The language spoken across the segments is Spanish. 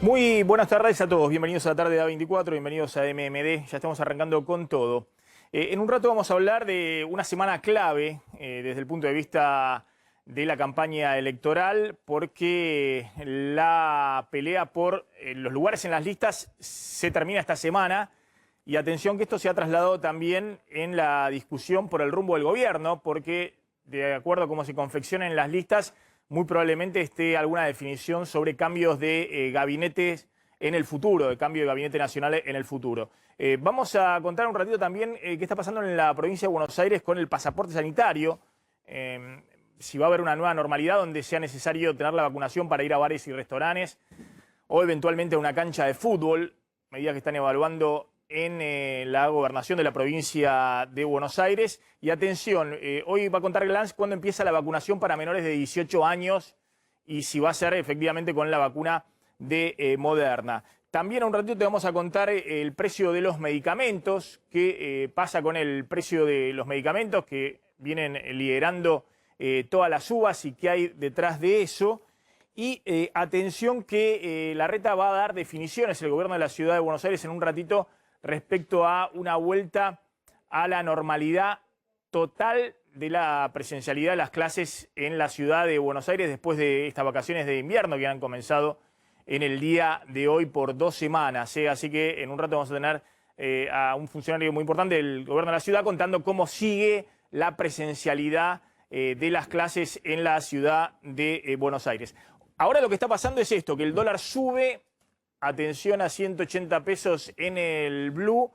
Muy buenas tardes a todos, bienvenidos a la tarde de A24, bienvenidos a MMD, ya estamos arrancando con todo. En un rato vamos a hablar de una semana clave desde el punto de vista de la campaña electoral, porque la pelea por los lugares en las listas se termina esta semana y atención que esto se ha trasladado también en la discusión por el rumbo del gobierno, porque de acuerdo a cómo se confeccionan las listas, muy probablemente esté alguna definición sobre cambios de gabinetes en el futuro, de cambio de gabinete nacional en el futuro. Vamos a contar un ratito también qué está pasando en la provincia de Buenos Aires con el pasaporte sanitario, si va a haber una nueva normalidad donde sea necesario tener la vacunación para ir a bares y restaurantes o eventualmente a una cancha de fútbol, medidas que están evaluando en la gobernación de la provincia de Buenos Aires. Y atención, hoy va a contar Glans cuándo empieza la vacunación para menores de 18 años y si va a ser efectivamente con la vacuna de Moderna. También a un ratito te vamos a contar el precio de los medicamentos, qué pasa con el precio de los medicamentos que vienen liderando todas las subas y qué hay detrás de eso. Y atención que Larreta va a dar definiciones, el gobierno de la ciudad de Buenos Aires, en un ratito, respecto a una vuelta a la normalidad total de la presencialidad de las clases en la ciudad de Buenos Aires después de estas vacaciones de invierno que han comenzado en el día de hoy por 2 semanas. Así que en un rato vamos a tener a un funcionario muy importante del gobierno de la ciudad contando cómo sigue la presencialidad de las clases en la ciudad de Buenos Aires. Ahora lo que está pasando es esto, que el dólar sube. Atención a 180 pesos en el blue.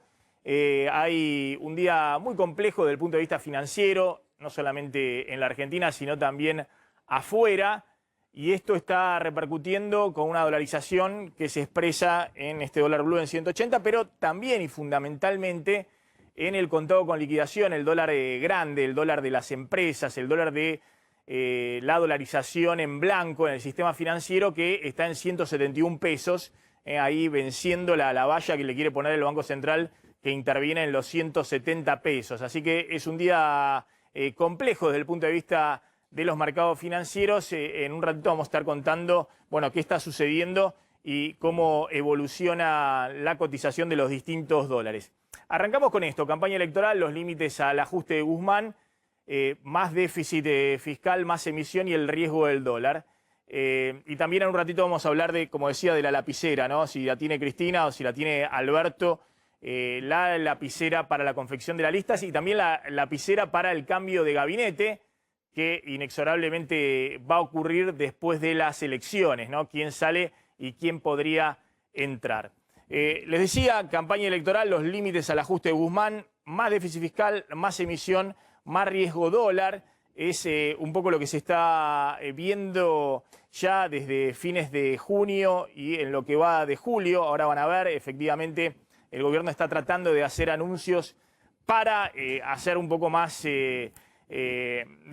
Hay un día muy complejo desde el punto de vista financiero, no solamente en la Argentina, sino también afuera. Y esto está repercutiendo con una dolarización que se expresa en este dólar blue en 180, pero también y fundamentalmente en el contado con liquidación, el dólar grande, el dólar de las empresas, el dólar de la dolarización en blanco en el sistema financiero, que está en 171 pesos. Ahí venciendo la valla que le quiere poner el Banco Central, que interviene en los 170 pesos. Así que es un día complejo desde el punto de vista de los mercados financieros. En un ratito vamos a estar contando, bueno, qué está sucediendo y cómo evoluciona la cotización de los distintos dólares. Arrancamos con esto, campaña electoral, los límites al ajuste de Guzmán, más déficit fiscal, más emisión y el riesgo del dólar. Y también en un ratito vamos a hablar de, como decía, de la lapicera, ¿no? Si la tiene Cristina o si la tiene Alberto, la lapicera para la confección de las listas y también la lapicera para el cambio de gabinete que inexorablemente va a ocurrir después de las elecciones, ¿no? Quién sale y quién podría entrar. Les decía, campaña electoral, los límites al ajuste de Guzmán, más déficit fiscal, más emisión, más riesgo dólar. Es un poco lo que se está viendo ya desde fines de junio y en lo que va de julio. Ahora van a ver, efectivamente, el gobierno está tratando de hacer anuncios para hacer un poco más, de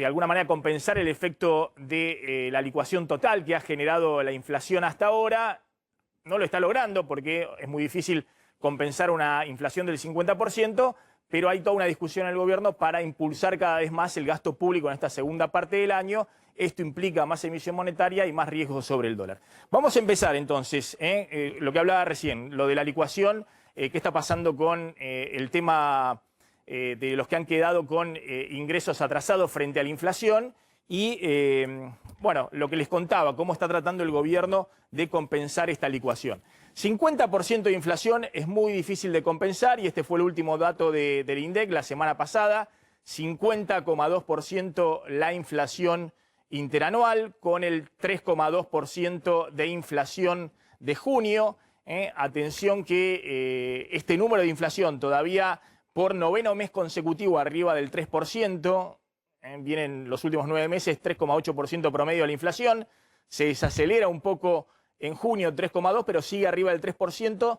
alguna manera, compensar el efecto de la licuación total que ha generado la inflación hasta ahora. No lo está logrando porque es muy difícil compensar una inflación del 50%, pero hay toda una discusión en el gobierno para impulsar cada vez más el gasto público en esta segunda parte del año. Esto implica más emisión monetaria y más riesgo sobre el dólar. Vamos a empezar entonces, lo que hablaba recién, lo de la licuación, qué está pasando con el tema de los que han quedado con ingresos atrasados frente a la inflación y, bueno, lo que les contaba, cómo está tratando el gobierno de compensar esta licuación. 50% de inflación es muy difícil de compensar y este fue el último dato del INDEC la semana pasada. 50,2% la inflación interanual con el 3,2% de inflación de junio. Atención que este número de inflación todavía por noveno mes consecutivo arriba del 3%. Vienen los últimos 9 meses 3,8% promedio de la inflación. Se desacelera un poco en junio 3,2%, pero sigue arriba del 3%.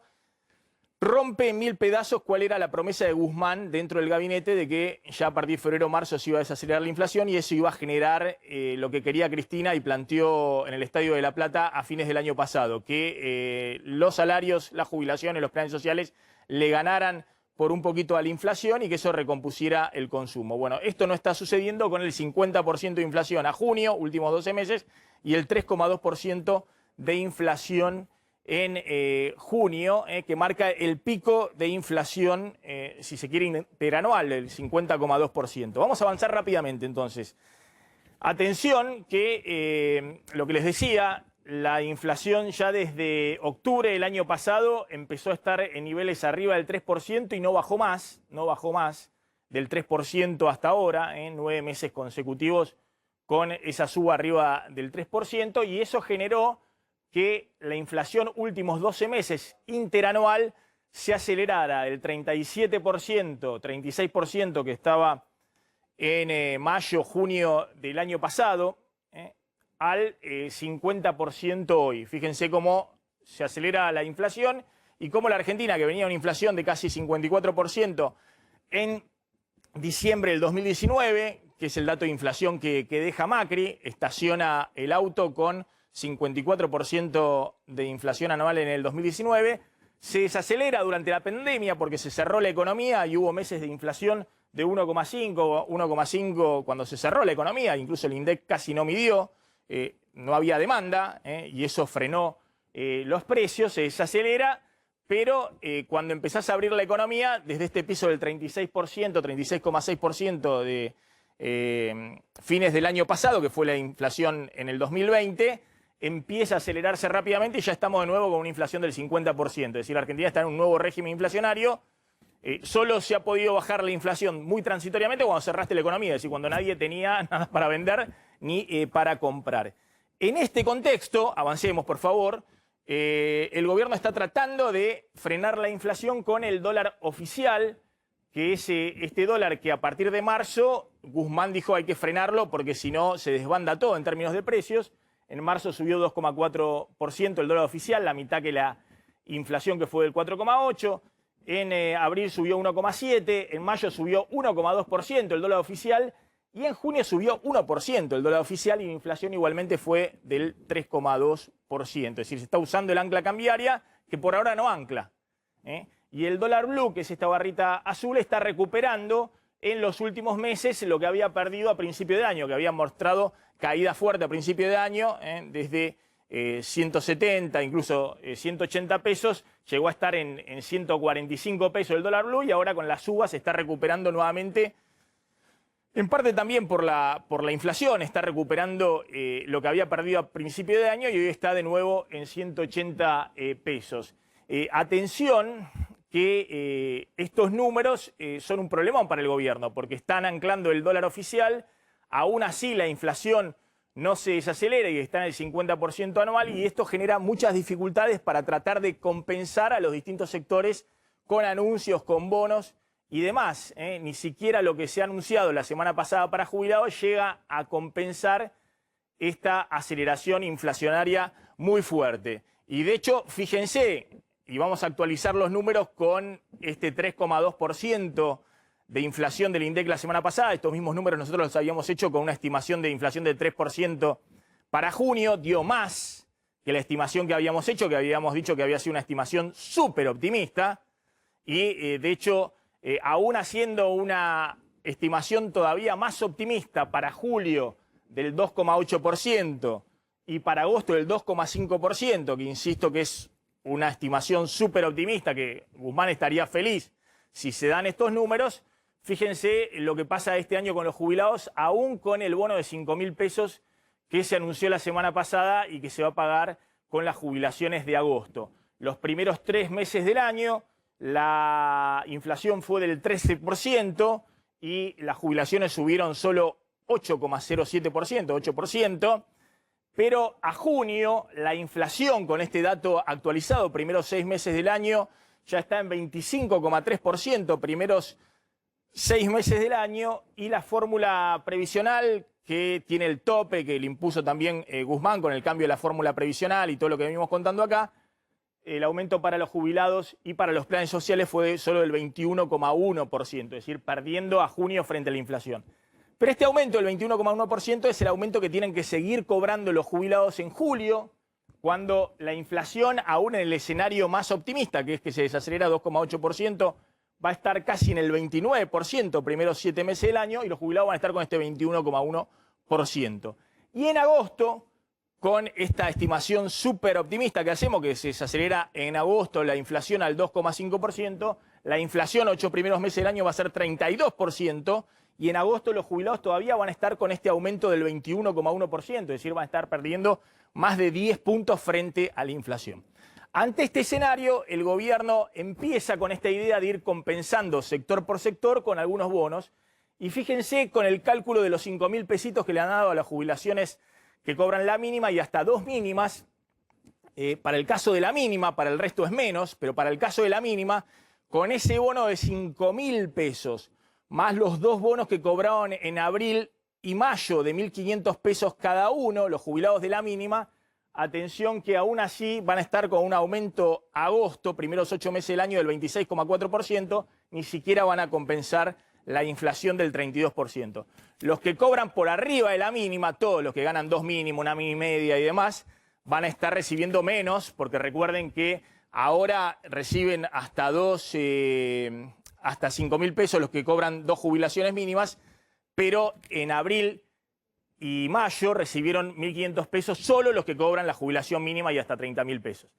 Rompe en 1000 pedazos cuál era la promesa de Guzmán dentro del gabinete de que ya a partir de febrero o marzo se iba a desacelerar la inflación y eso iba a generar lo que quería Cristina y planteó en el Estadio de La Plata a fines del año pasado, que los salarios, las jubilaciones, los planes sociales le ganaran por un poquito a la inflación y que eso recompusiera el consumo. Bueno, esto no está sucediendo con el 50% de inflación a junio, últimos 12 meses, y el 3,2% de inflación en junio, que marca el pico de inflación, si se quiere, interanual, del 50,2%. Vamos a avanzar rápidamente entonces. Atención que lo que les decía, la inflación ya desde octubre del año pasado empezó a estar en niveles arriba del 3% y no bajó más del 3% hasta ahora, en 9 meses consecutivos con esa suba arriba del 3%, y eso generó que la inflación últimos 12 meses interanual se acelerara del 37%, 36% que estaba en mayo, junio del año pasado, al 50% hoy. Fíjense cómo se acelera la inflación y cómo la Argentina, que venía de una inflación de casi 54% en diciembre del 2019, que es el dato de inflación que deja Macri, estaciona el auto con 54% de inflación anual en el 2019, se desacelera durante la pandemia porque se cerró la economía y hubo meses de inflación de 1,5 cuando se cerró la economía, incluso el INDEC casi no midió, no había demanda y eso frenó los precios, se desacelera, pero cuando empezás a abrir la economía, desde este piso del 36%, 36,6% de fines del año pasado, que fue la inflación en el 2020, empieza a acelerarse rápidamente y ya estamos de nuevo con una inflación del 50%. Es decir, la Argentina está en un nuevo régimen inflacionario. Solo se ha podido bajar la inflación muy transitoriamente cuando cerraste la economía, es decir, cuando nadie tenía nada para vender ni para comprar. En este contexto, avancemos por favor, el gobierno está tratando de frenar la inflación con el dólar oficial, que es este dólar que a partir de marzo, Guzmán dijo hay que frenarlo porque si no se desbanda todo en términos de precios. En marzo subió 2,4% el dólar oficial, la mitad que la inflación que fue del 4,8%. En abril subió 1,7%, en mayo subió 1,2% el dólar oficial y en junio subió 1% el dólar oficial y la inflación igualmente fue del 3,2%. Es decir, se está usando el ancla cambiaria que por ahora no ancla. Y el dólar blue, que es esta barrita azul, está recuperando en los últimos meses lo que había perdido a principio de año, que había mostrado caída fuerte a principio de año, desde 170, incluso 180 pesos, llegó a estar en 145 pesos el dólar blue y ahora con la suba se está recuperando nuevamente, en parte también por la inflación, está recuperando lo que había perdido a principio de año y hoy está de nuevo en 180 pesos. Atención que estos números son un problemón para el gobierno porque están anclando el dólar oficial, aún así la inflación no se desacelera y está en el 50% anual y esto genera muchas dificultades para tratar de compensar a los distintos sectores con anuncios, con bonos y demás. Ni siquiera lo que se ha anunciado la semana pasada para jubilados llega a compensar esta aceleración inflacionaria muy fuerte. Y de hecho, fíjense, y vamos a actualizar los números con este 3,2% de inflación del INDEC la semana pasada. Estos mismos números nosotros los habíamos hecho con una estimación de inflación del 3% para junio. Dio más que la estimación que habíamos hecho, que habíamos dicho que había sido una estimación súper optimista. Y de hecho, aún haciendo una estimación todavía más optimista para julio del 2,8% y para agosto del 2,5%, que insisto que es una estimación súper optimista, que Guzmán estaría feliz si se dan estos números. Fíjense lo que pasa este año con los jubilados, aún con el bono de 5.000 pesos que se anunció la semana pasada y que se va a pagar con las jubilaciones de agosto. Los primeros 3 meses del año la inflación fue del 13% y las jubilaciones subieron solo 8,07%, 8%. Pero a junio la inflación con este dato actualizado, primeros 6 meses del año, ya está en 25,3%, primeros 6 meses del año, y la fórmula previsional que tiene el tope, que le impuso también Guzmán con el cambio de la fórmula previsional y todo lo que venimos contando acá, el aumento para los jubilados y para los planes sociales fue solo del 21,1%, es decir, perdiendo a junio frente a la inflación. Pero este aumento del 21,1% es el aumento que tienen que seguir cobrando los jubilados en julio, cuando la inflación, aún en el escenario más optimista, que es que se desacelera 2,8%, va a estar casi en el 29%, primeros 7 meses del año, y los jubilados van a estar con este 21,1%. Y en agosto, con esta estimación súper optimista que hacemos, que se acelera en agosto la inflación al 2,5%, la inflación 8 primeros meses del año va a ser 32%, y en agosto los jubilados todavía van a estar con este aumento del 21,1%, es decir, van a estar perdiendo más de 10 puntos frente a la inflación. Ante este escenario, el gobierno empieza con esta idea de ir compensando sector por sector con algunos bonos, y fíjense con el cálculo de los 5.000 pesitos que le han dado a las jubilaciones que cobran la mínima y hasta 2 mínimas. Para el caso de la mínima, para el resto es menos, pero para el caso de la mínima, con ese bono de 5.000 pesos, más los 2 bonos que cobraron en abril y mayo de 1.500 pesos cada uno, los jubilados de la mínima, atención que aún así van a estar con un aumento agosto, primeros 8 meses del año del 26,4%, ni siquiera van a compensar la inflación del 32%. Los que cobran por arriba de la mínima, todos los que ganan 2 mínimos, 1 mínima y media y demás, van a estar recibiendo menos, porque recuerden que ahora reciben hasta 5.000 pesos los que cobran 2 jubilaciones mínimas, pero en abril y mayo recibieron 1.500 pesos solo los que cobran la jubilación mínima y hasta 30.000 pesos.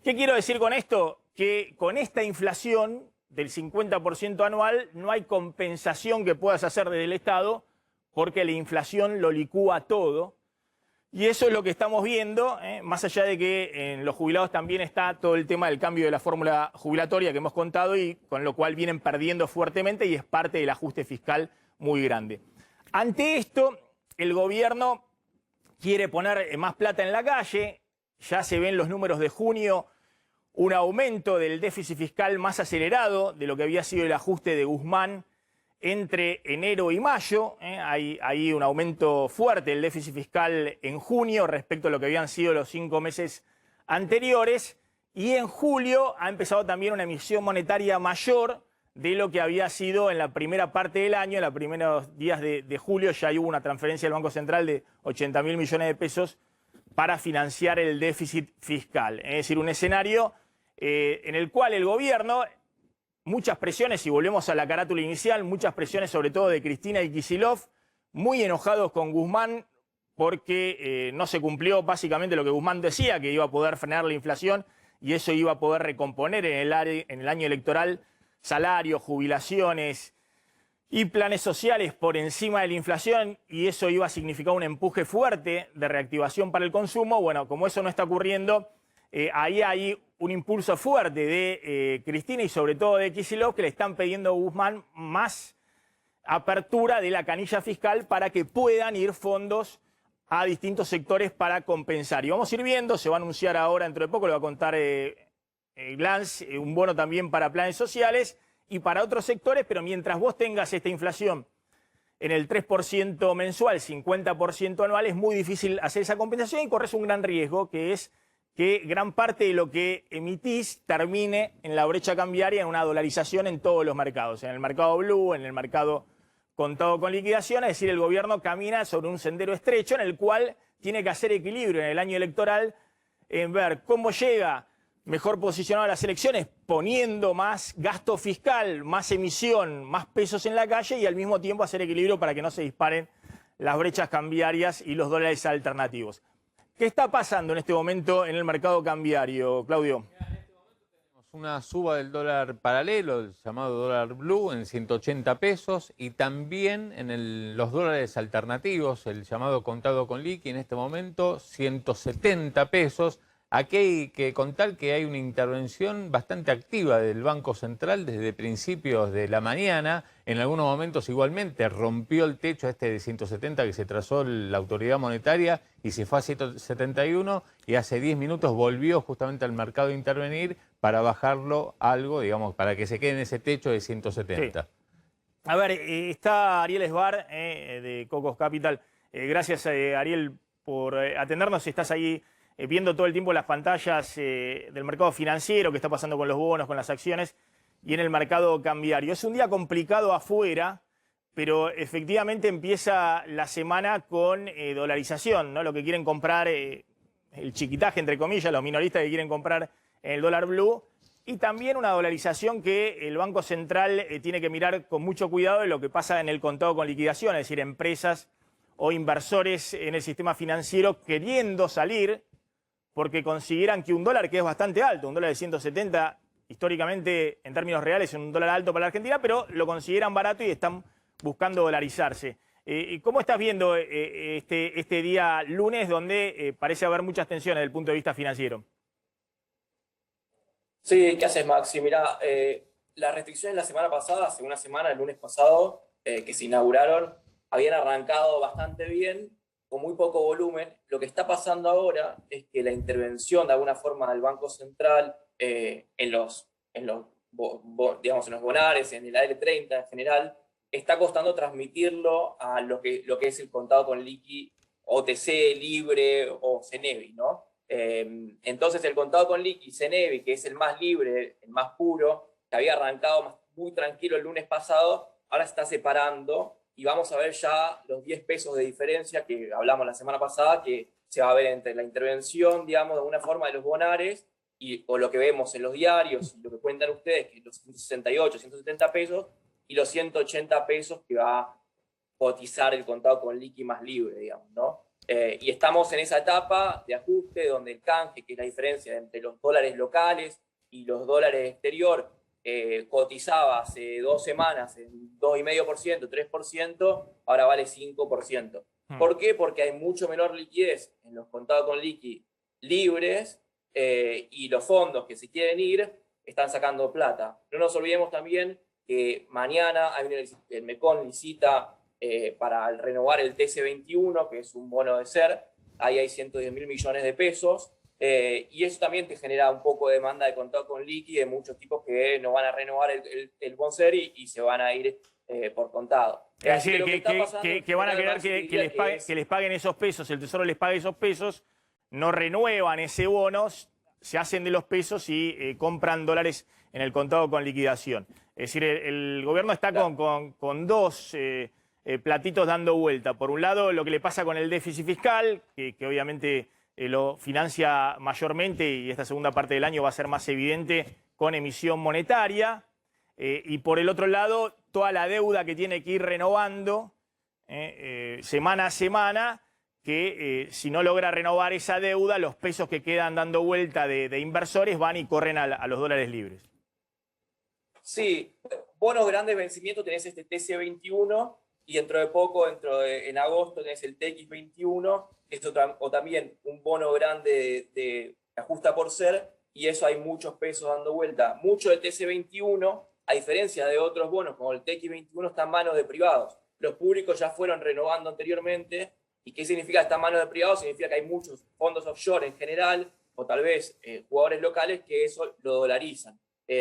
¿Qué quiero decir con esto? Que con esta inflación del 50% anual no hay compensación que puedas hacer desde el Estado, porque la inflación lo licúa todo. Y eso es lo que estamos viendo, más allá de que en los jubilados también está todo el tema del cambio de la fórmula jubilatoria que hemos contado, y con lo cual vienen perdiendo fuertemente y es parte del ajuste fiscal muy grande. Ante esto, el gobierno quiere poner más plata en la calle. Ya se ven los números de junio, un aumento del déficit fiscal más acelerado de lo que había sido el ajuste de Guzmán entre enero y mayo. Hay un aumento fuerte del déficit fiscal en junio respecto a lo que habían sido los 5 meses anteriores. Y en julio ha empezado también una emisión monetaria mayor de lo que había sido en la primera parte del año. En los primeros días de julio ya hubo una transferencia del Banco Central de 80.000 millones de pesos para financiar el déficit fiscal. Es decir, un escenario en el cual el gobierno, muchas presiones, y volvemos a la carátula inicial, muchas presiones sobre todo de Cristina y Kicillof, muy enojados con Guzmán porque no se cumplió básicamente lo que Guzmán decía, que iba a poder frenar la inflación y eso iba a poder recomponer en el año electoral salarios, jubilaciones y planes sociales por encima de la inflación, y eso iba a significar un empuje fuerte de reactivación para el consumo. Bueno, como eso no está ocurriendo, ahí hay un impulso fuerte de Cristina y sobre todo de Kicillof, que le están pidiendo a Guzmán más apertura de la canilla fiscal para que puedan ir fondos a distintos sectores para compensar. Y vamos a ir viendo, se va a anunciar ahora dentro de poco, lo va a contar Glantz, un bono también para planes sociales y para otros sectores, pero mientras vos tengas esta inflación en el 3% mensual, 50% anual, es muy difícil hacer esa compensación y corres un gran riesgo, que es que gran parte de lo que emitís termine en la brecha cambiaria, en una dolarización en todos los mercados, en el mercado blue, en el mercado contado con liquidación. Es decir, el gobierno camina sobre un sendero estrecho en el cual tiene que hacer equilibrio en el año electoral, en ver cómo llega mejor posicionado a las elecciones, poniendo más gasto fiscal, más emisión, más pesos en la calle, y al mismo tiempo hacer equilibrio para que no se disparen las brechas cambiarias y los dólares alternativos. ¿Qué está pasando en este momento en el mercado cambiario, Claudio? Una suba del dólar paralelo, el llamado dólar blue, en 180 pesos, y también en los dólares alternativos, el llamado contado con liqui, en este momento 170 pesos. Aquí hay que contar que hay una intervención bastante activa del Banco Central desde principios de la mañana. En algunos momentos igualmente rompió el techo de 170 que se trazó la autoridad monetaria y se fue a 171, y hace 10 minutos volvió justamente al mercado a intervenir para bajarlo algo, digamos, para que se quede en ese techo de 170. Sí. A ver, está Ariel Esbar de Cocos Capital. Gracias, Ariel, por atendernos. Estás ahí viendo todo el tiempo las pantallas del mercado financiero, qué está pasando con los bonos, con las acciones y en el mercado cambiario. Es un día complicado afuera, pero efectivamente empieza la semana con dolarización, ¿no? Lo que quieren comprar, el chiquitaje, entre comillas, los minoristas que quieren comprar en el dólar blue, y también una dolarización que el Banco Central tiene que mirar con mucho cuidado de lo que pasa en el contado con liquidación, es decir, empresas o inversores en el sistema financiero queriendo salir porque consideran que un dólar que es bastante alto, un dólar de 170, históricamente en términos reales es un dólar alto para la Argentina, pero lo consideran barato y están buscando dolarizarse. ¿Cómo estás viendo este día lunes donde parece haber muchas tensiones desde el punto de vista financiero? Sí, ¿qué haces, Maxi? Mirá, las restricciones la semana pasada, hace una semana, el lunes pasado, que se inauguraron, habían arrancado bastante bien, con muy poco volumen. Lo que está pasando ahora es que la intervención, de alguna forma, del Banco Central en los bonares, en el AL30 en general, está costando transmitirlo a lo que es el contado con liqui, OTC, Libre o Cenevi, ¿no? Entonces el contado con liqui, Cenevi, que es el más libre, el más puro, que había arrancado muy tranquilo el lunes pasado, ahora se está separando y vamos a ver ya los 10 pesos de diferencia que hablamos la semana pasada, que se va a ver entre la intervención, digamos, de alguna forma de los bonares o lo que vemos en los diarios, y lo que cuentan ustedes, que los 168, 170 pesos y los 180 pesos que va a cotizar el contado con liqui más libre, digamos, ¿no? Y estamos en esa etapa de ajuste donde el canje, que es la diferencia entre los dólares locales y los dólares exterior, cotizaba hace 2 semanas en 2,5%, 3%, ahora vale 5%. ¿Por qué? Porque hay mucho menor liquidez en los contados con liqui libres y los fondos que se quieren ir están sacando plata. No nos olvidemos también que mañana el MECON licita para renovar el TC21, que es un bono de SER, ahí hay 110.000 millones de pesos, y eso también te genera un poco de demanda de contado con liqui de muchos tipos que no van a renovar el BONSER y se van a ir por contado. Es decir, que van a querer que les paguen esos pesos, el Tesoro les pague esos pesos, no renuevan ese bono, se hacen de los pesos y compran dólares en el contado con liquidación. Es decir, el gobierno está con dos platitos dando vuelta. Por un lado, lo que le pasa con el déficit fiscal, que obviamente lo financia mayormente y esta segunda parte del año va a ser más evidente con emisión monetaria. Y por el otro lado, toda la deuda que tiene que ir renovando semana a semana, que si no logra renovar esa deuda, los pesos que quedan dando vuelta de inversores van y corren a los dólares libres. Sí, bonos grandes vencimientos tenés este TC21 y dentro de poco, en agosto, tenés el TX21, o también un bono grande de ajusta por ser, y eso hay muchos pesos dando vuelta. Mucho del TC21, a diferencia de otros bonos como el TX21, está en manos de privados. Los públicos ya fueron renovando anteriormente. ¿Y qué significa está en manos de privados? Significa que hay muchos fondos offshore en general, o tal vez jugadores locales que eso lo dolarizan.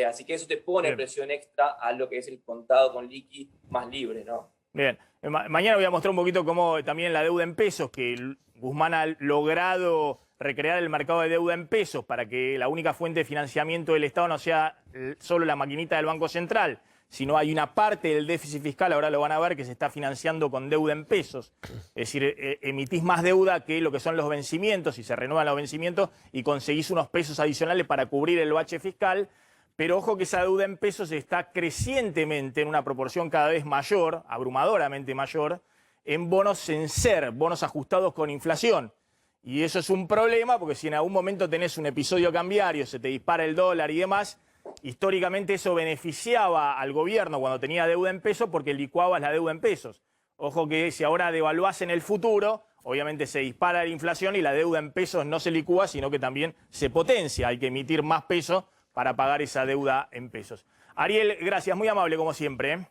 Así que eso te pone presión extra a lo que es el contado con liqui más libre, ¿no? Bien, mañana voy a mostrar un poquito cómo también la deuda en pesos, que Guzmán ha logrado recrear el mercado de deuda en pesos para que la única fuente de financiamiento del Estado no sea solo la maquinita del Banco Central, sino hay una parte del déficit fiscal, ahora lo van a ver, que se está financiando con deuda en pesos. Es decir, emitís más deuda que lo que son los vencimientos y se renuevan los vencimientos y conseguís unos pesos adicionales para cubrir el bache fiscal. Pero ojo que esa deuda en pesos está crecientemente en una proporción cada vez mayor, abrumadoramente mayor, en bonos en SER, bonos ajustados con inflación. Y eso es un problema porque si en algún momento tenés un episodio cambiario, se te dispara el dólar y demás, históricamente eso beneficiaba al gobierno cuando tenía deuda en pesos porque licuabas la deuda en pesos. Ojo que si ahora devaluás en el futuro, obviamente se dispara la inflación y la deuda en pesos no se licúa, sino que también se potencia. Hay que emitir más pesos para pagar esa deuda en pesos. Ariel, gracias, muy amable como siempre.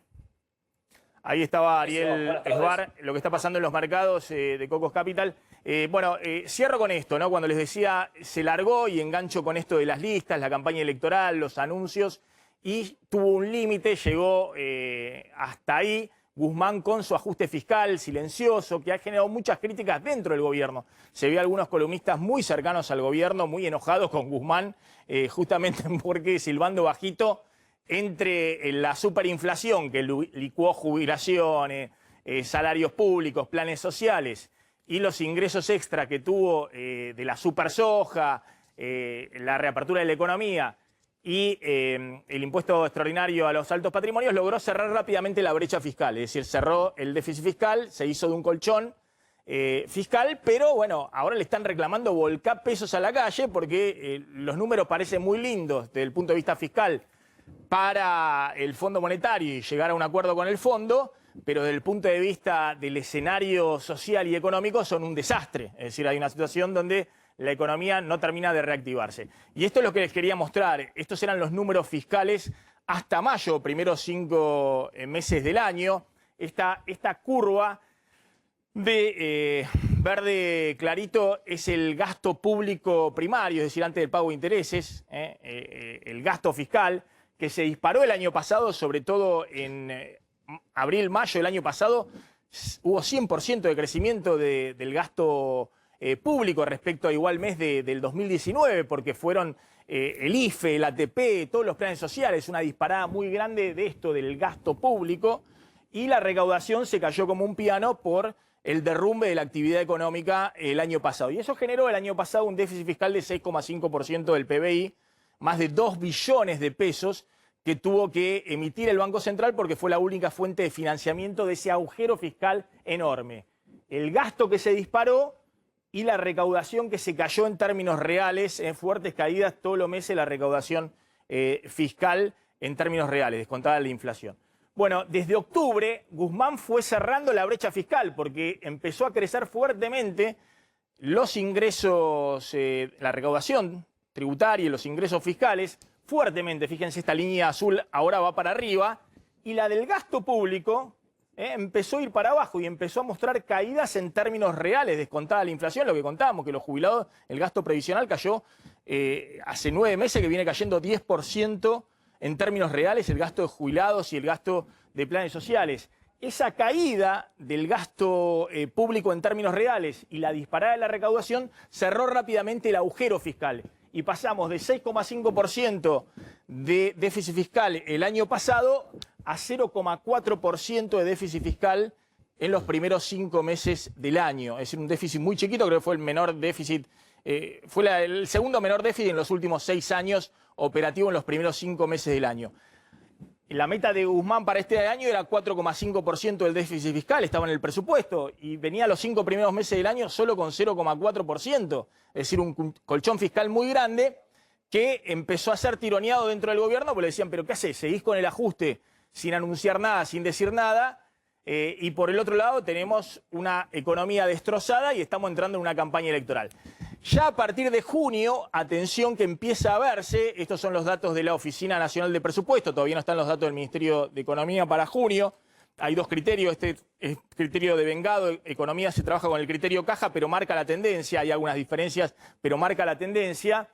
Ahí estaba Ariel Esbar, lo que está pasando en los mercados de Cocos Capital. Cierro con esto, ¿no? Cuando les decía, se largó y engancho con esto de las listas, la campaña electoral, los anuncios, y tuvo un límite, llegó hasta ahí Guzmán con su ajuste fiscal silencioso, que ha generado muchas críticas dentro del gobierno. Se ve algunos columnistas muy cercanos al gobierno, muy enojados con Guzmán, justamente porque silbando bajito entre la superinflación que licuó jubilaciones, salarios públicos, planes sociales y los ingresos extra que tuvo de la supersoja, la reapertura de la economía y el impuesto extraordinario a los altos patrimonios, logró cerrar rápidamente la brecha fiscal. Es decir, cerró el déficit fiscal, se hizo de un colchón fiscal, pero bueno, ahora le están reclamando volcar pesos a la calle porque los números parecen muy lindos desde el punto de vista fiscal para el Fondo Monetario y llegar a un acuerdo con el fondo, pero desde el punto de vista del escenario social y económico son un desastre. Es decir, hay una situación donde la economía no termina de reactivarse. Y esto es lo que les quería mostrar. Estos eran los números fiscales hasta mayo, primeros 5 meses del año. Esta curva de verde clarito es el gasto público primario, es decir, antes del pago de intereses, el gasto fiscal, que se disparó el año pasado, sobre todo en abril, mayo del año pasado, hubo 100% de crecimiento del gasto público respecto a igual mes del 2019, porque fueron el IFE, el ATP, todos los planes sociales, una disparada muy grande de esto, del gasto público, y la recaudación se cayó como un piano por el derrumbe de la actividad económica el año pasado. Y eso generó el año pasado un déficit fiscal de 6,5% del PBI, más de 2 billones de pesos que tuvo que emitir el Banco Central porque fue la única fuente de financiamiento de ese agujero fiscal enorme. El gasto que se disparó y la recaudación que se cayó en términos reales, en fuertes caídas todos los meses la recaudación fiscal en términos reales, descontada la inflación. Bueno, desde octubre Guzmán fue cerrando la brecha fiscal porque empezó a crecer fuertemente los ingresos, la recaudación tributaria y los ingresos fiscales, fuertemente. Fíjense, esta línea azul ahora va para arriba y la del gasto público empezó a ir para abajo y empezó a mostrar caídas en términos reales, descontada la inflación, lo que contábamos, que los jubilados, el gasto previsional cayó hace 9 meses que viene cayendo 10% en términos reales, el gasto de jubilados y el gasto de planes sociales. Esa caída del gasto público en términos reales y la disparada de la recaudación cerró rápidamente el agujero fiscal. Y pasamos de 6,5% de déficit fiscal el año pasado a 0,4% de déficit fiscal en los primeros 5 meses del año. Es decir, un déficit muy chiquito, creo que fue el menor déficit, fue el segundo menor déficit en los últimos 6 años, operativo en los primeros 5 meses del año. La meta de Guzmán para este año era 4,5% del déficit fiscal, estaba en el presupuesto, y venía los 5 primeros meses del año solo con 0,4%, es decir, un colchón fiscal muy grande que empezó a ser tironeado dentro del gobierno, porque le decían, pero ¿qué hacés? ¿Seguís con el ajuste sin anunciar nada, sin decir nada? Y por el otro lado tenemos una economía destrozada y estamos entrando en una campaña electoral. Ya a partir de junio, atención que empieza a verse, estos son los datos de la Oficina Nacional de Presupuesto, todavía no están los datos del Ministerio de Economía para junio. Hay 2 criterios, este es criterio de vengado, economía se trabaja con el criterio caja, pero marca la tendencia, hay algunas diferencias, pero marca la tendencia.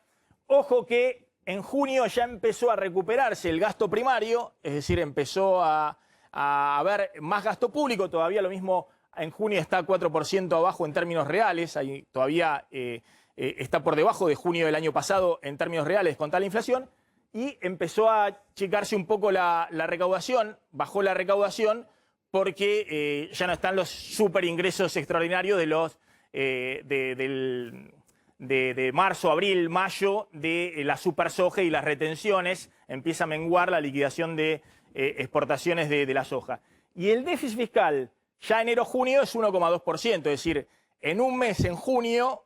Ojo que en junio ya empezó a recuperarse el gasto primario, es decir, empezó a haber más gasto público, todavía lo mismo en junio está 4% abajo en términos reales, ahí todavía está por debajo de junio del año pasado en términos reales con tal inflación, y empezó a achicarse un poco la recaudación, bajó la recaudación porque ya no están los super ingresos extraordinarios de los de marzo, abril, mayo, de la super soja y las retenciones, empieza a menguar la liquidación de exportaciones de la soja. Y el déficit fiscal ya enero-junio es 1,2%, es decir, en un mes, en junio,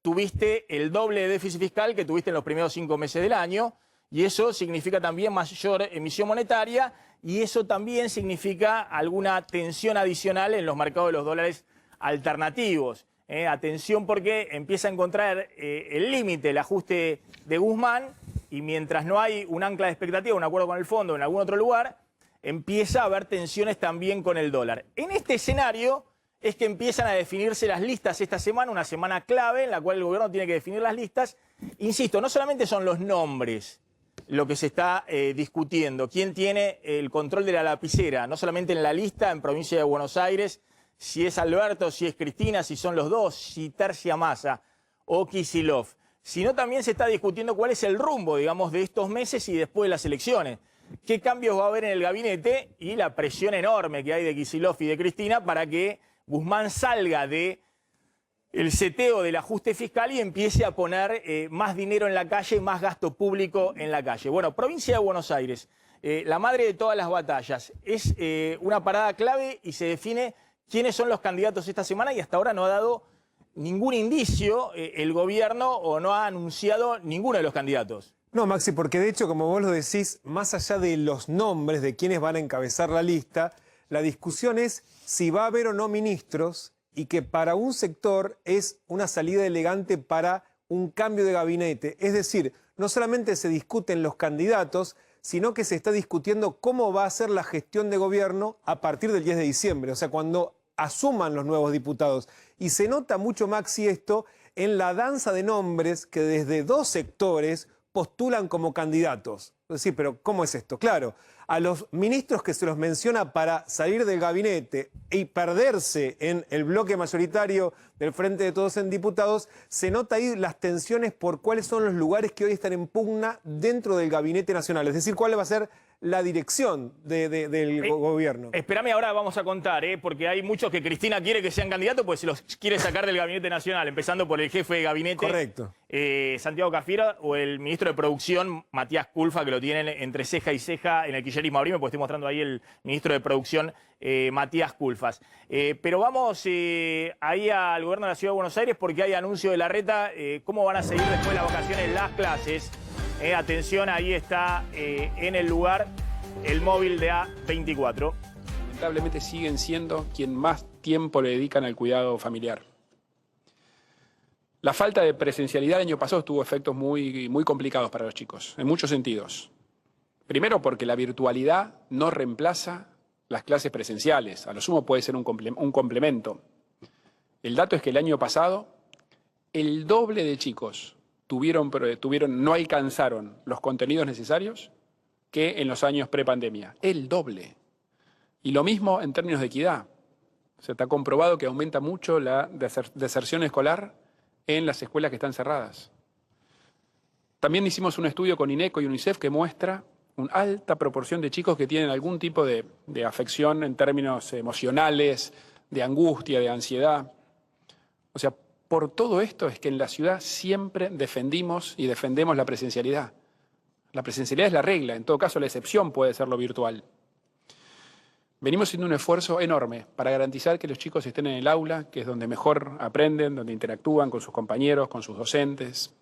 tuviste el doble de déficit fiscal que tuviste en los primeros 5 meses del año, y eso significa también mayor emisión monetaria, y eso también significa alguna tensión adicional en los mercados de los dólares alternativos. Atención porque empieza a encontrar el límite, el ajuste de Guzmán, y mientras no hay un ancla de expectativa, un acuerdo con el fondo en algún otro lugar, empieza a haber tensiones también con el dólar. En este escenario es que empiezan a definirse las listas esta semana, una semana clave en la cual el gobierno tiene que definir las listas. Insisto, no solamente son los nombres lo que se está discutiendo, quién tiene el control de la lapicera, no solamente en la lista en provincia de Buenos Aires, si es Alberto, si es Cristina, si son los dos, si Tercia Massa o Kicillof, sino también se está discutiendo cuál es el rumbo, digamos, de estos meses y después de las elecciones. ¿Qué cambios va a haber en el gabinete? Y la presión enorme que hay de Kicillof y de Cristina para que Guzmán salga del seteo del ajuste fiscal y empiece a poner más dinero en la calle, más gasto público en la calle. Bueno, provincia de Buenos Aires, la madre de todas las batallas, es una parada clave y se define quiénes son los candidatos esta semana y hasta ahora no ha dado ningún indicio el gobierno o no ha anunciado ninguno de los candidatos. No, Maxi, porque de hecho, como vos lo decís, más allá de los nombres de quienes van a encabezar la lista, la discusión es si va a haber o no ministros y que para un sector es una salida elegante para un cambio de gabinete. Es decir, no solamente se discuten los candidatos, sino que se está discutiendo cómo va a ser la gestión de gobierno a partir del 10 de diciembre, o sea, cuando asuman los nuevos diputados. Y se nota mucho, Maxi, esto en la danza de nombres que desde dos sectores postulan como candidatos. Es decir, pero ¿cómo es esto? Claro, a los ministros que se los menciona para salir del gabinete y perderse en el bloque mayoritario del Frente de Todos en Diputados, se nota ahí las tensiones por cuáles son los lugares que hoy están en pugna dentro del Gabinete Nacional. Es decir, cuál va a ser la dirección del gobierno. Espérame, ahora vamos a contar, porque hay muchos que Cristina quiere que sean candidatos, pues se los quiere sacar del Gabinete Nacional, empezando por el jefe de gabinete, correcto, Santiago Cafiero, o el ministro de Producción, Matías Culfas, que lo tienen entre ceja y ceja en el kirchnerismo. Abrime, pues estoy mostrando ahí el ministro de Producción, Matías Culfas. Pero vamos ahí al gobierno de la Ciudad de Buenos Aires porque hay anuncio de Larreta, cómo van a seguir después de las vacaciones las clases. Atención, ahí está en el lugar el móvil de A24. Lamentablemente siguen siendo quien más tiempo le dedican al cuidado familiar. La falta de presencialidad el año pasado tuvo efectos muy complicados para los chicos, en muchos sentidos. Primero porque la virtualidad no reemplaza las clases presenciales, a lo sumo puede ser un complemento. El dato es que el año pasado el doble de chicos no alcanzaron los contenidos necesarios que en los años prepandemia. El doble. Y lo mismo en términos de equidad. Se está comprobado que aumenta mucho la deserción escolar en las escuelas que están cerradas. También hicimos un estudio con INECO y UNICEF que muestra una alta proporción de chicos que tienen algún tipo de afección en términos emocionales, de angustia, de ansiedad. O sea, por todo esto es que en la ciudad siempre defendimos y defendemos la presencialidad. La presencialidad es la regla, en todo caso la excepción puede ser lo virtual. Venimos haciendo un esfuerzo enorme para garantizar que los chicos estén en el aula, que es donde mejor aprenden, donde interactúan con sus compañeros, con sus docentes.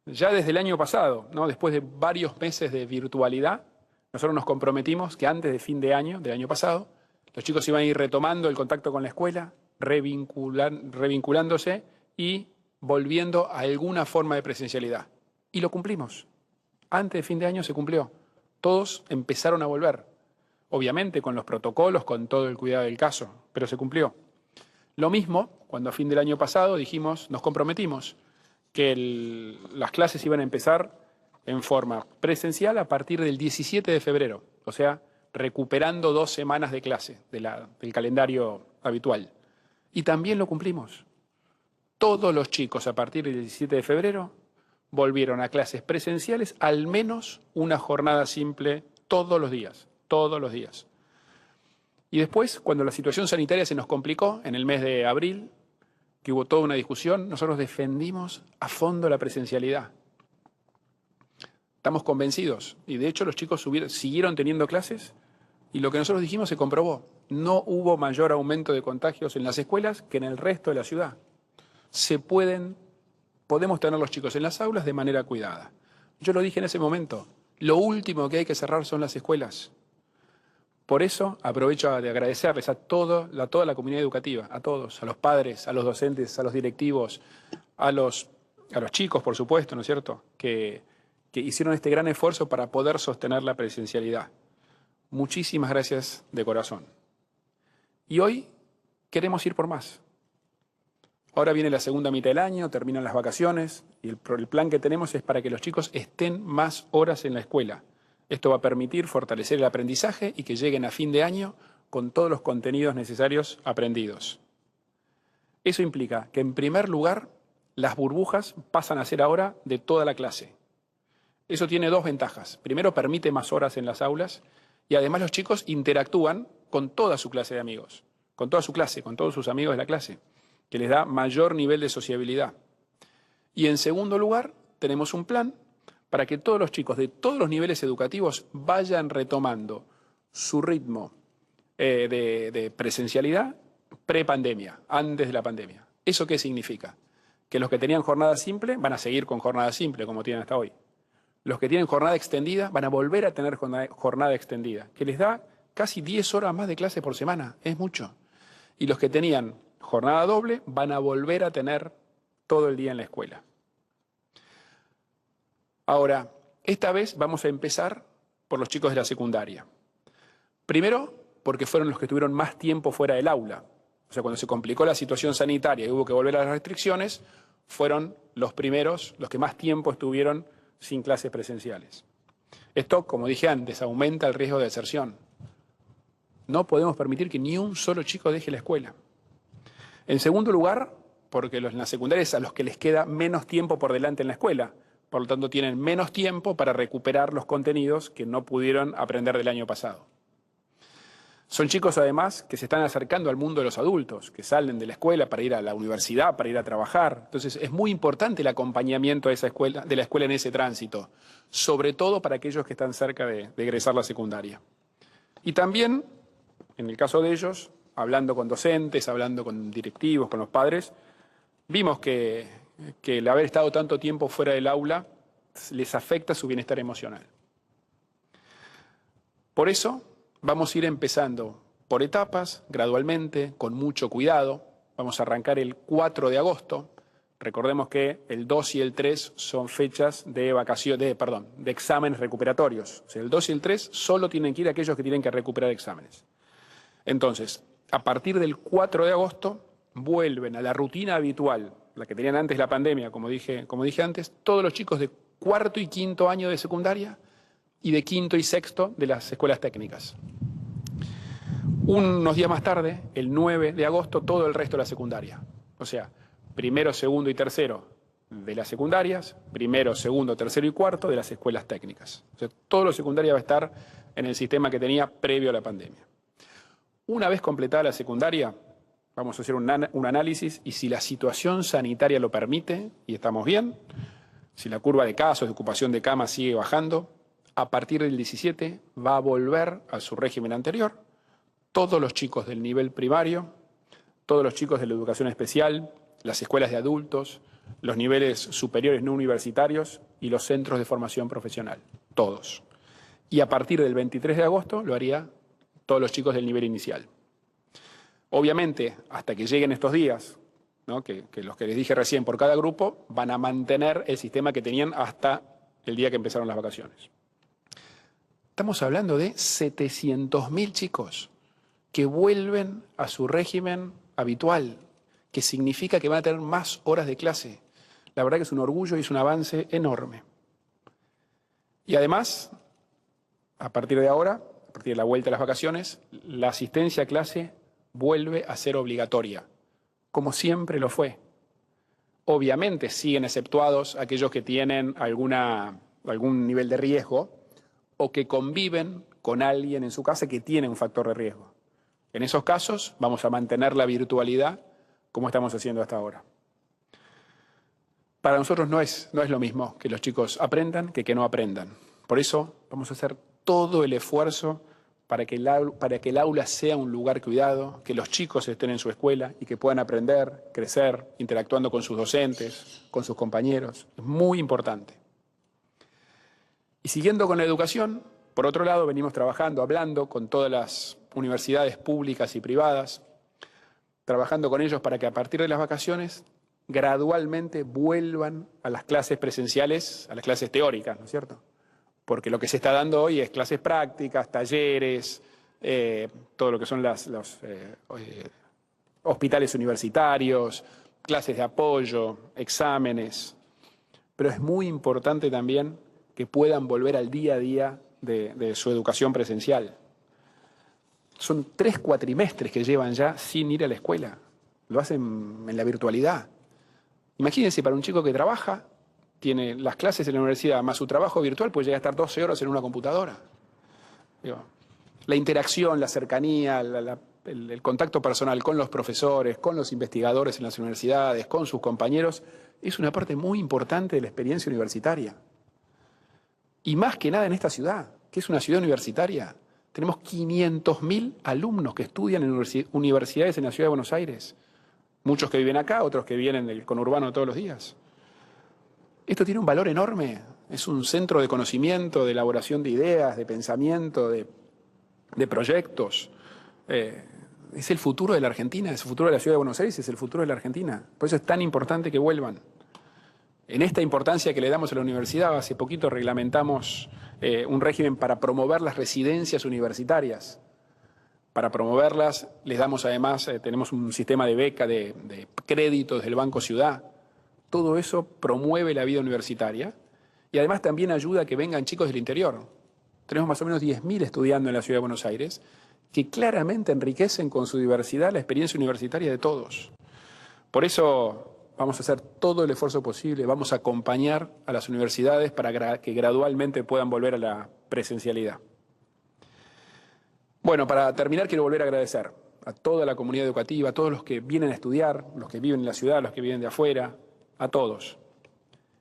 Ya desde el año pasado, después de varios meses de virtualidad, nosotros nos comprometimos que antes de fin de año, del año pasado, los chicos iban a ir retomando el contacto con la escuela, revinculándose y volviendo a alguna forma de presencialidad. Y lo cumplimos. Antes de fin de año se cumplió. Todos empezaron a volver. Obviamente con los protocolos, con todo el cuidado del caso, pero se cumplió. Lo mismo, cuando a fin del año pasado nos comprometimos que las clases iban a empezar en forma presencial a partir del 17 de febrero, o sea, recuperando 2 semanas de clase del calendario habitual. Y también lo cumplimos. Todos los chicos a partir del 17 de febrero volvieron a clases presenciales al menos una jornada simple todos los días. Todos los días. Y después, cuando la situación sanitaria se nos complicó, en el mes de abril, que hubo toda una discusión, nosotros defendimos a fondo la presencialidad. Estamos convencidos, y de hecho los chicos siguieron teniendo clases, y lo que nosotros dijimos se comprobó. No hubo mayor aumento de contagios en las escuelas que en el resto de la ciudad. Podemos tener los chicos en las aulas de manera cuidada. Yo lo dije en ese momento, lo último que hay que cerrar son las escuelas. Por eso aprovecho de agradecerles a toda la comunidad educativa, a todos, a los padres, a los docentes, a los directivos, a los chicos, por supuesto, ¿no es cierto?, que hicieron este gran esfuerzo para poder sostener la presencialidad. Muchísimas gracias de corazón. Y hoy queremos ir por más. Ahora viene la segunda mitad del año, terminan las vacaciones y el plan que tenemos es para que los chicos estén más horas en la escuela. Esto va a permitir fortalecer el aprendizaje y que lleguen a fin de año con todos los contenidos necesarios aprendidos. Eso implica que, en primer lugar, las burbujas pasan a ser ahora de toda la clase. Eso tiene 2 ventajas. Primero, permite más horas en las aulas y además los chicos interactúan con toda su clase de amigos, con toda su clase, con todos sus amigos de la clase, que les da mayor nivel de sociabilidad. Y en segundo lugar, tenemos un plan para que todos los chicos de todos los niveles educativos vayan retomando su ritmo de presencialidad prepandemia, antes de la pandemia. ¿Eso qué significa? Que los que tenían jornada simple van a seguir con jornada simple como tienen hasta hoy. Los que tienen jornada extendida van a volver a tener jornada extendida, que les da casi 10 horas más de clase por semana, es mucho. Y los que tenían jornada doble van a volver a tener todo el día en la escuela. Ahora, esta vez vamos a empezar por los chicos de la secundaria. Primero, porque fueron los que estuvieron más tiempo fuera del aula. O sea, cuando se complicó la situación sanitaria y hubo que volver a las restricciones, fueron los primeros, los que más tiempo estuvieron sin clases presenciales. Esto, como dije antes, aumenta el riesgo de deserción. No podemos permitir que ni un solo chico deje la escuela. En segundo lugar, porque en la secundaria es a los que les queda menos tiempo por delante en la escuela. Por lo tanto, tienen menos tiempo para recuperar los contenidos que no pudieron aprender del año pasado. Son chicos, además, que se están acercando al mundo de los adultos, que salen de la escuela para ir a la universidad, para ir a trabajar. Entonces, es muy importante el acompañamiento de la escuela en ese tránsito, sobre todo para aquellos que están cerca de egresar la secundaria. Y también, en el caso de ellos, hablando con docentes, hablando con directivos, con los padres, vimos que el haber estado tanto tiempo fuera del aula les afecta su bienestar emocional. Por eso, vamos a ir empezando por etapas, gradualmente, con mucho cuidado. Vamos a arrancar el 4 de agosto. Recordemos que el 2 y el 3 son fechas de exámenes recuperatorios. O sea, el 2 y el 3 solo tienen que ir aquellos que tienen que recuperar exámenes. Entonces, a partir del 4 de agosto, vuelven a la rutina habitual, la que tenían antes de la pandemia, como dije antes, todos los chicos de cuarto y quinto año de secundaria y de quinto y sexto de las escuelas técnicas. Unos días más tarde, el 9 de agosto, todo el resto de la secundaria. O sea, primero, segundo y tercero de las secundarias, primero, segundo, tercero y cuarto de las escuelas técnicas. O sea, todo lo secundario va a estar en el sistema que tenía previo a la pandemia. Una vez completada la secundaria, vamos a hacer un análisis y si la situación sanitaria lo permite y estamos bien, si la curva de casos, de ocupación de camas sigue bajando, a partir del 17 va a volver a su régimen anterior. Todos los chicos del nivel primario, todos los chicos de la educación especial, las escuelas de adultos, los niveles superiores no universitarios y los centros de formación profesional, todos. Y a partir del 23 de agosto lo haría todos los chicos del nivel inicial. Obviamente, hasta que lleguen estos días, ¿no? que los que les dije recién por cada grupo, van a mantener el sistema que tenían hasta el día que empezaron las vacaciones. Estamos hablando de 700.000 chicos que vuelven a su régimen habitual, que significa que van a tener más horas de clase. La verdad que es un orgullo y es un avance enorme. Y además, a partir de ahora, a partir de la vuelta a las vacaciones, la asistencia a clase vuelve a ser obligatoria, como siempre lo fue. Obviamente siguen exceptuados aquellos que tienen algún nivel de riesgo o que conviven con alguien en su casa que tiene un factor de riesgo. En esos casos vamos a mantener la virtualidad como estamos haciendo hasta ahora. Para nosotros no es lo mismo que los chicos aprendan que no aprendan. Por eso vamos a hacer todo el esfuerzo para que el aula sea un lugar cuidado, que los chicos estén en su escuela y que puedan aprender, crecer, interactuando con sus docentes, con sus compañeros. Es muy importante. Y siguiendo con la educación, por otro lado, venimos trabajando, hablando con todas las universidades públicas y privadas, trabajando con ellos para que a partir de las vacaciones gradualmente vuelvan a las clases presenciales, a las clases teóricas, ¿no es cierto? Porque lo que se está dando hoy es clases prácticas, talleres, todo lo que son los hospitales universitarios, clases de apoyo, exámenes. Pero es muy importante también que puedan volver al día a día de su educación presencial. Son 3 cuatrimestres que llevan ya sin ir a la escuela. Lo hacen en la virtualidad. Imagínense, para un chico que trabaja, tiene las clases en la universidad más su trabajo virtual, pues llega a estar 12 horas en una computadora. La interacción, la cercanía, el contacto personal con los profesores, con los investigadores en las universidades, con sus compañeros, es una parte muy importante de la experiencia universitaria. Y más que nada en esta ciudad, que es una ciudad universitaria, Tenemos 500.000 alumnos que estudian en universidades en la Ciudad de Buenos Aires. Muchos que viven acá, otros que vienen del conurbano todos los días. Esto tiene un valor enorme. Es un centro de conocimiento, de elaboración de ideas, de pensamiento, de proyectos. Es el futuro de la Argentina, es el futuro de la Ciudad de Buenos Aires, es el futuro de la Argentina. Por eso es tan importante que vuelvan. En esta importancia que le damos a la universidad, hace poquito reglamentamos un régimen para promover las residencias universitarias. Para promoverlas, les damos además, tenemos un sistema de beca, de crédito desde el Banco Ciudad. Todo eso promueve la vida universitaria y además también ayuda a que vengan chicos del interior. Tenemos más o menos 10.000 estudiando en la Ciudad de Buenos Aires que claramente enriquecen con su diversidad la experiencia universitaria de todos. Por eso vamos a hacer todo el esfuerzo posible, vamos a acompañar a las universidades para que gradualmente puedan volver a la presencialidad. Bueno, para terminar quiero volver a agradecer a toda la comunidad educativa, a todos los que vienen a estudiar, los que viven en la ciudad, los que viven de afuera, a todos.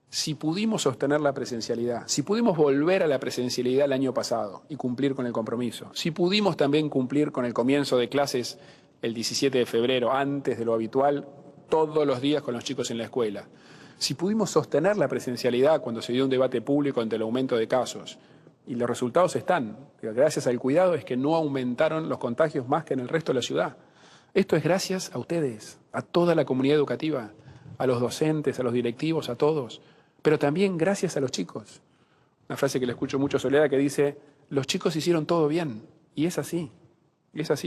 Si pudimos sostener la presencialidad, si pudimos volver a la presencialidad el año pasado y cumplir con el compromiso, si pudimos también cumplir con el comienzo de clases el 17 de febrero, antes de lo habitual, todos los días con los chicos en la escuela, si pudimos sostener la presencialidad cuando se dio un debate público ante el aumento de casos, y los resultados están, gracias al cuidado, es que no aumentaron los contagios más que en el resto de la ciudad. Esto es gracias a ustedes, a toda la comunidad educativa, a los docentes, a los directivos, a todos, pero también gracias a los chicos. Una frase que le escucho mucho a Soledad que dice, los chicos hicieron todo bien, y es así,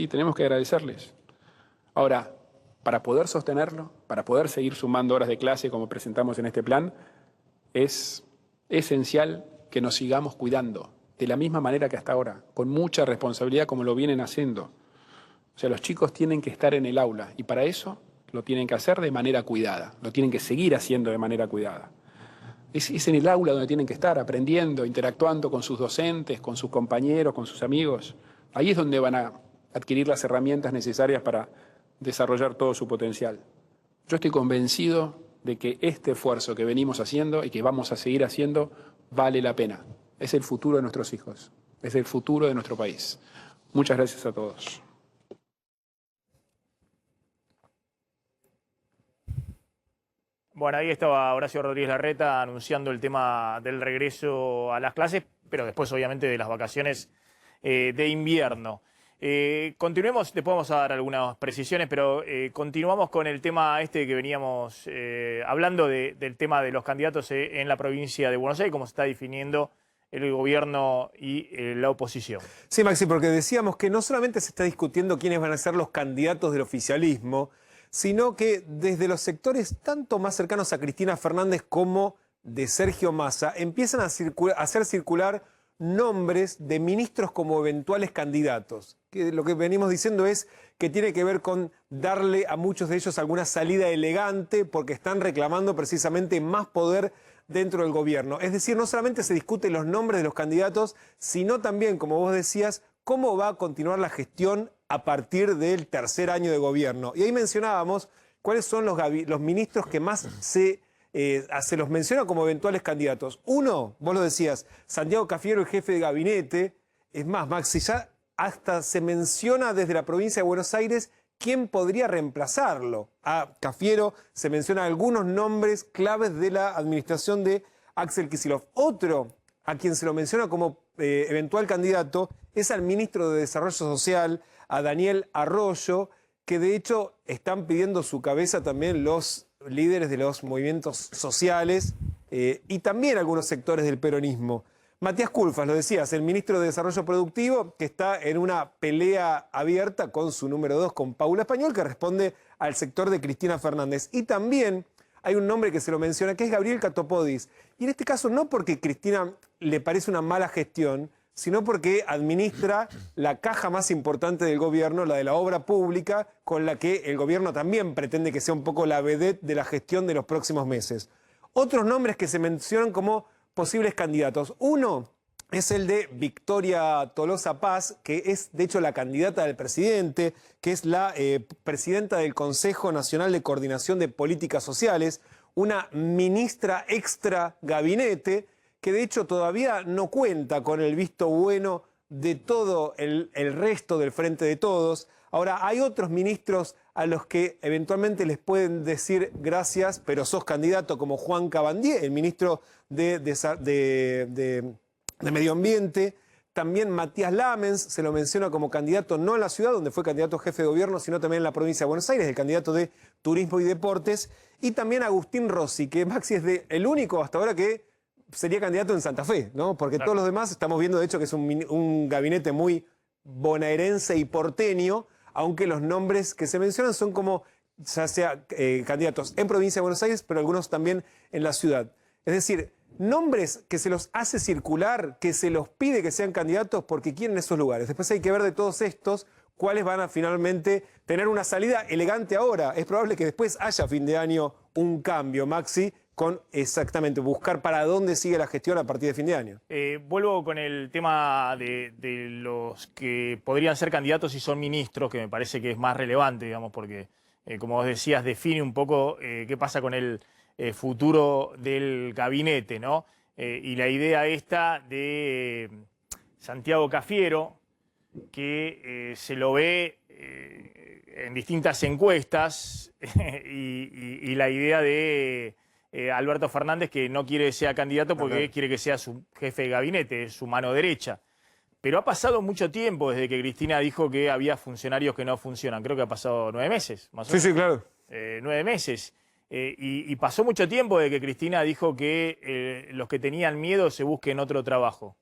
tenemos que agradecerles. Ahora, para poder sostenerlo, para poder seguir sumando horas de clase como presentamos en este plan, es esencial que nos sigamos cuidando, de la misma manera que hasta ahora, con mucha responsabilidad como lo vienen haciendo. O sea, los chicos tienen que estar en el aula y para eso lo tienen que hacer de manera cuidada, lo tienen que seguir haciendo de manera cuidada. Es en el aula donde tienen que estar aprendiendo, interactuando con sus docentes, con sus compañeros, con sus amigos. Ahí es donde van a adquirir las herramientas necesarias para desarrollar todo su potencial. Yo estoy convencido de que este esfuerzo que venimos haciendo y que vamos a seguir haciendo vale la pena. Es el futuro de nuestros hijos, es el futuro de nuestro país. Muchas gracias a todos. Bueno, ahí estaba Horacio Rodríguez Larreta anunciando el tema del regreso a las clases, pero después obviamente de las vacaciones de invierno. Continuemos, después vamos a dar algunas precisiones, pero continuamos con el tema este que veníamos hablando del tema de los candidatos en la provincia de Buenos Aires, cómo se está definiendo el gobierno y la oposición. Sí, Maxi, porque decíamos que no solamente se está discutiendo quiénes van a ser los candidatos del oficialismo, sino que desde los sectores tanto más cercanos a Cristina Fernández como de Sergio Massa empiezan a hacer circular nombres de ministros como eventuales candidatos. Que lo que venimos diciendo es que tiene que ver con darle a muchos de ellos alguna salida elegante porque están reclamando precisamente más poder dentro del gobierno. Es decir, no solamente se discuten los nombres de los candidatos, sino también, como vos decías, cómo va a continuar la gestión a partir del tercer año de gobierno. Y ahí mencionábamos cuáles son los ministros que más se los menciona como eventuales candidatos. Uno, vos lo decías, Santiago Cafiero, el jefe de gabinete. Es más, Maxi, ya hasta se menciona desde la provincia de Buenos Aires quién podría reemplazarlo. A Cafiero se mencionan algunos nombres claves de la administración de Axel Kicillof. Otro, a quien se lo menciona como eventual candidato, es al ministro de Desarrollo Social, a Daniel Arroyo, que de hecho están pidiendo su cabeza también los líderes de los movimientos sociales y también algunos sectores del peronismo. Matías Culfas, lo decías, el ministro de Desarrollo Productivo, que está en una pelea abierta con su número 2, con Paula Español, que responde al sector de Cristina Fernández. Y también hay un nombre que se lo menciona, que es Gabriel Catopodis. Y en este caso no porque Cristina le parece una mala gestión, sino porque administra la caja más importante del gobierno, la de la obra pública, con la que el gobierno también pretende que sea un poco la vedette de la gestión de los próximos meses. Otros nombres que se mencionan como posibles candidatos. Uno es el de Victoria Tolosa Paz, que es de hecho la candidata del presidente, que es la presidenta del Consejo Nacional de Coordinación de Políticas Sociales, una ministra extra gabinete, que de hecho todavía no cuenta con el visto bueno de todo el resto del Frente de Todos. Ahora, hay otros ministros a los que eventualmente les pueden decir gracias, pero sos candidato, como Juan Cabandier, el ministro de Medio Ambiente. También Matías Lamens se lo menciona como candidato no en la ciudad, donde fue candidato jefe de gobierno, sino también en la provincia de Buenos Aires, el candidato de Turismo y Deportes. Y también Agustín Rossi, que Maxi es el único hasta ahora que sería candidato en Santa Fe, ¿no? Porque todos los demás estamos viendo, de hecho, que es un gabinete muy bonaerense y porteño, aunque los nombres que se mencionan son como, ya sea candidatos en provincia de Buenos Aires, pero algunos también en la ciudad. Es decir, nombres que se los hace circular, que se los pide que sean candidatos porque quieren esos lugares. Después hay que ver de todos estos cuáles van a finalmente tener una salida elegante ahora. Es probable que después haya a fin de año un cambio, Maxi, con exactamente buscar para dónde sigue la gestión a partir de fin de año. Vuelvo con el tema de los que podrían ser candidatos y son ministros, que me parece que es más relevante, digamos, porque, como vos decías, define un poco qué pasa con el futuro del gabinete, ¿no? Y la idea esta de Santiago Cafiero, que se lo ve en distintas encuestas, y la idea de Alberto Fernández, que no quiere que sea candidato porque quiere que sea su jefe de gabinete, su mano derecha. Pero ha pasado mucho tiempo desde que Cristina dijo que había funcionarios que no funcionan. Creo que ha pasado 9 meses, más o menos. Sí, claro. 9 meses. Y pasó mucho tiempo desde que Cristina dijo que los que tenían miedo se busquen otro trabajo.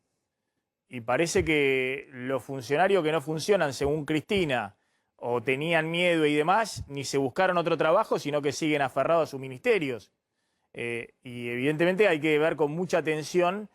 Y parece que los funcionarios que no funcionan, según Cristina, o tenían miedo y demás, ni se buscaron otro trabajo, sino que siguen aferrados a sus ministerios. Y evidentemente hay que ver con mucha atención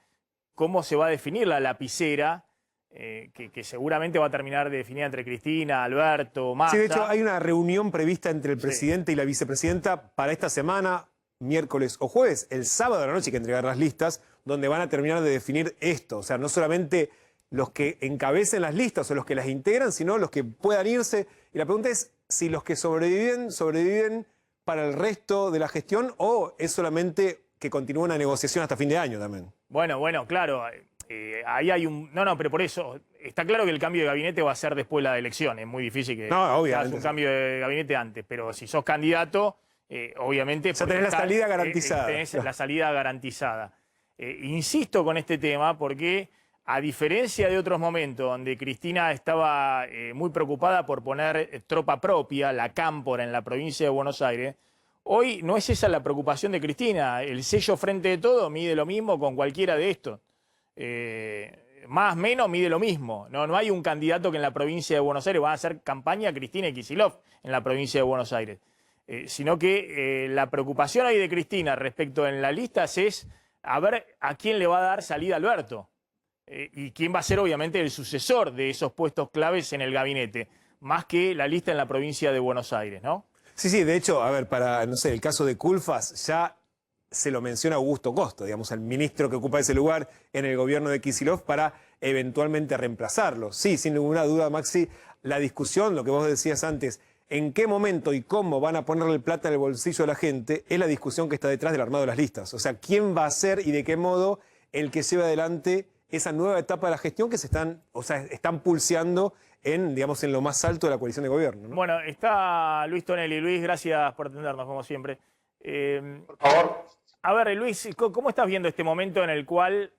cómo se va a definir la lapicera, que seguramente va a terminar definida entre Cristina, Alberto, Massa. Sí, de hecho hay una reunión prevista entre el presidente y la vicepresidenta para esta semana, miércoles o jueves, el sábado de la noche hay que entregar las listas, donde van a terminar de definir esto. O sea, no solamente los que encabecen las listas o los que las integran, sino los que puedan irse. Y la pregunta es si los que sobreviven para el resto de la gestión o es solamente que continúe una negociación hasta fin de año también. Bueno, claro. Ahí hay un... No, pero por eso, está claro que el cambio de gabinete va a ser después de la elección. Es muy difícil que hagas un cambio de gabinete antes. Pero si sos candidato, obviamente... O sea, tenés la salida garantizada. Tenés la salida garantizada. Insisto con este tema porque, a diferencia de otros momentos donde Cristina estaba muy preocupada por poner tropa propia, la cámpora en la provincia de Buenos Aires, hoy no es esa la preocupación de Cristina. El sello Frente de Todo mide lo mismo con cualquiera de estos. Más o menos mide lo mismo. No hay un candidato que en la provincia de Buenos Aires va a hacer campaña Cristina y Kicillof en la provincia de Buenos Aires. Sino que la preocupación hoy de Cristina respecto en las listas es a ver a quién le va a dar salida Alberto. Y quién va a ser obviamente el sucesor de esos puestos claves en el gabinete, más que la lista en la provincia de Buenos Aires, ¿no? Sí, de hecho, a ver, para, no sé, el caso de Culfas ya se lo menciona Augusto Costa, digamos, el ministro que ocupa ese lugar en el gobierno de Kicillof para eventualmente reemplazarlo. Sí, sin ninguna duda, Maxi, la discusión, lo que vos decías antes, en qué momento y cómo van a ponerle plata en el bolsillo de la gente, es la discusión que está detrás del armado de las listas. O sea, quién va a ser y de qué modo el que lleve adelante esa nueva etapa de la gestión que están pulseando en, digamos, en lo más alto de la coalición de gobierno, ¿no? Bueno, está Luis Tonelli. Luis, gracias por atendernos, como siempre. Por favor. A ver, Luis, ¿cómo estás viendo este momento en el cual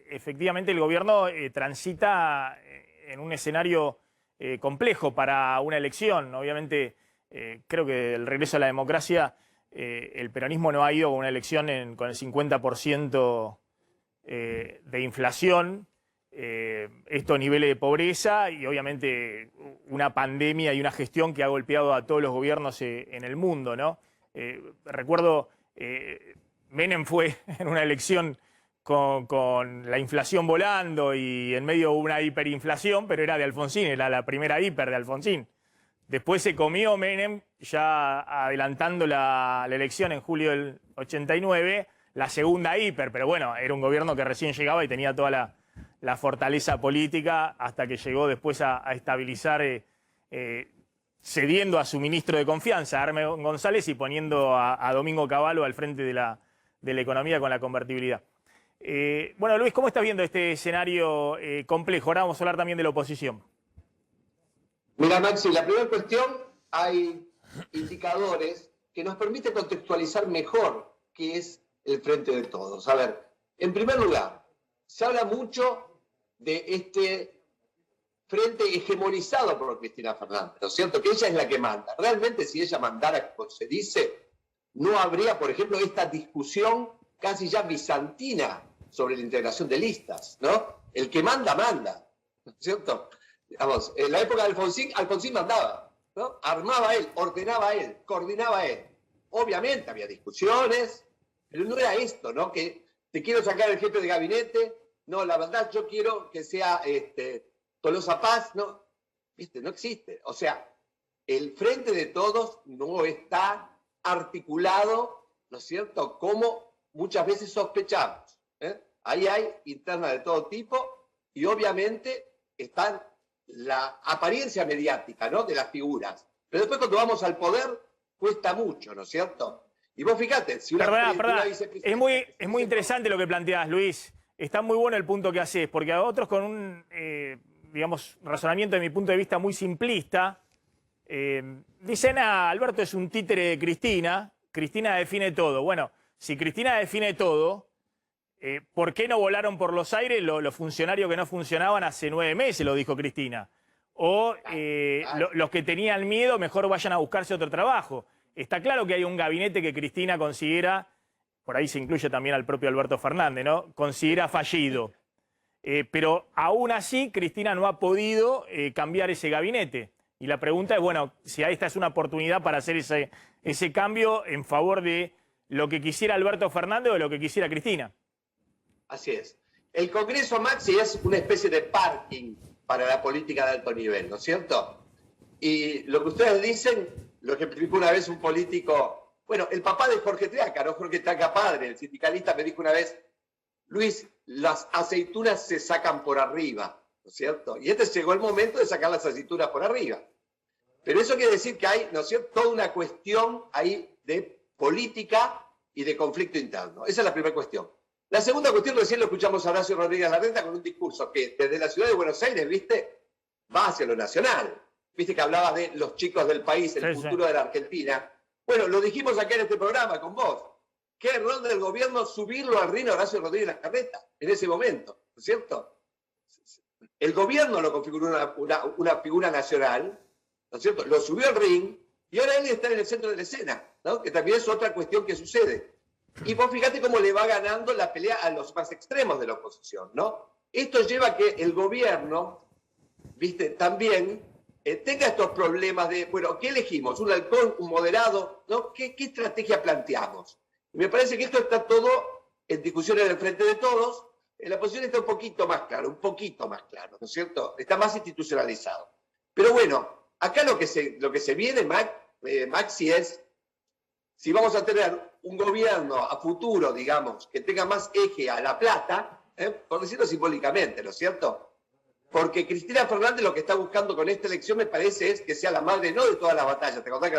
efectivamente el gobierno transita en un escenario complejo para una elección? Obviamente, creo que el regreso a la democracia, el peronismo no ha ido con una elección con el 50% de inflación, estos niveles de pobreza y obviamente una pandemia y una gestión que ha golpeado a todos los gobiernos en el mundo, ¿no? Recuerdo, Menem fue en una elección con la inflación volando y en medio hubo una hiperinflación, pero era de Alfonsín, era la primera hiper de Alfonsín. Después se comió Menem, ya adelantando la elección en julio del 89, la segunda hiper, pero bueno, era un gobierno que recién llegaba y tenía toda la fortaleza política hasta que llegó después a estabilizar, cediendo a su ministro de confianza, Armen González, y poniendo a Domingo Cavallo al frente de la economía con la convertibilidad. Bueno, Luis, ¿cómo estás viendo este escenario complejo? Ahora vamos a hablar también de la oposición. Mira, Maxi, la primera cuestión, hay indicadores que nos permiten contextualizar mejor qué es el Frente de Todos. A ver, en primer lugar, se habla mucho de este frente hegemonizado por Cristina Fernández, ¿no es cierto? Que ella es la que manda. Realmente, si ella mandara, como se dice, no habría, por ejemplo, esta discusión casi ya bizantina sobre la integración de listas, ¿no? El que manda, manda, ¿no es cierto? Digamos, en la época de Alfonsín mandaba, ¿no? Armaba él, ordenaba él, coordinaba él. Obviamente había discusiones, pero no era esto, ¿no? Que te quiero sacar el jefe de gabinete, no, la verdad yo quiero que sea Tolosa Paz, no, ¿viste? No existe. O sea, el Frente de Todos no está articulado, ¿no es cierto?, como muchas veces sospechamos. Ahí hay internas de todo tipo y obviamente están la apariencia mediática, ¿no?, de las figuras. Pero después cuando vamos al poder cuesta mucho, ¿no es cierto? Y vos fíjate, si una, Perdona, es muy interesante lo que planteás, Luis. Está muy bueno el punto que haces, porque a otros con un, digamos, razonamiento de mi punto de vista muy simplista, dicen, Alberto es un títere de Cristina, Cristina define todo. Bueno, si Cristina define todo, ¿por qué no volaron por los aires los funcionarios que no funcionaban hace 9 meses, lo dijo Cristina? O los que tenían miedo, mejor vayan a buscarse otro trabajo. Está claro que hay un gabinete que Cristina considera, por ahí se incluye también al propio Alberto Fernández, ¿no?, considera fallido. Pero aún así, Cristina no ha podido cambiar ese gabinete. Y la pregunta es, bueno, si esta es una oportunidad para hacer ese cambio en favor de lo que quisiera Alberto Fernández o de lo que quisiera Cristina. Así es. El Congreso, Maxi, es una especie de parking para la política de alto nivel, ¿no es cierto? Y lo que ustedes dicen, lo que explicó una vez un político, bueno, el papá de Jorge Triaca, ¿no? Jorge Triaca padre, el sindicalista, me dijo una vez, Luis, las aceitunas se sacan por arriba, ¿no es cierto? Y llegó el momento de sacar las aceitunas por arriba. Pero eso quiere decir que hay, ¿no es cierto?, toda una cuestión ahí de política y de conflicto interno. Esa es la primera cuestión. La segunda cuestión, recién lo escuchamos a Horacio Rodríguez Larreta con un discurso que desde la ciudad de Buenos Aires, ¿viste?, va hacia lo nacional. ¿Viste que hablaba de los chicos del país, el futuro de la Argentina? Bueno, lo dijimos aquí en este programa con vos. ¿Qué error del gobierno subirlo al ring a Horacio Rodríguez Larreta en ese momento? ¿No es cierto? El gobierno lo configuró una figura nacional, ¿no es cierto? Lo subió al ring y ahora él está en el centro de la escena, ¿no? Que también es otra cuestión que sucede. Y vos fíjate cómo le va ganando la pelea a los más extremos de la oposición, ¿no? Esto lleva a que el gobierno, ¿viste?, también tenga estos problemas de, bueno, ¿qué elegimos? ¿Un halcón, un moderado? ¿No? ¿Qué estrategia planteamos? Y me parece que esto está todo en discusiones del Frente de Todos. En la oposición está un poquito más claro, ¿no es cierto? Está más institucionalizado. Pero bueno, acá lo que se viene, Maxi, es si vamos a tener un gobierno a futuro, digamos, que tenga más eje a La Plata, por decirlo simbólicamente, ¿no es cierto? Porque Cristina Fernández lo que está buscando con esta elección, me parece, es que sea la madre no de todas las batallas. Te acordás que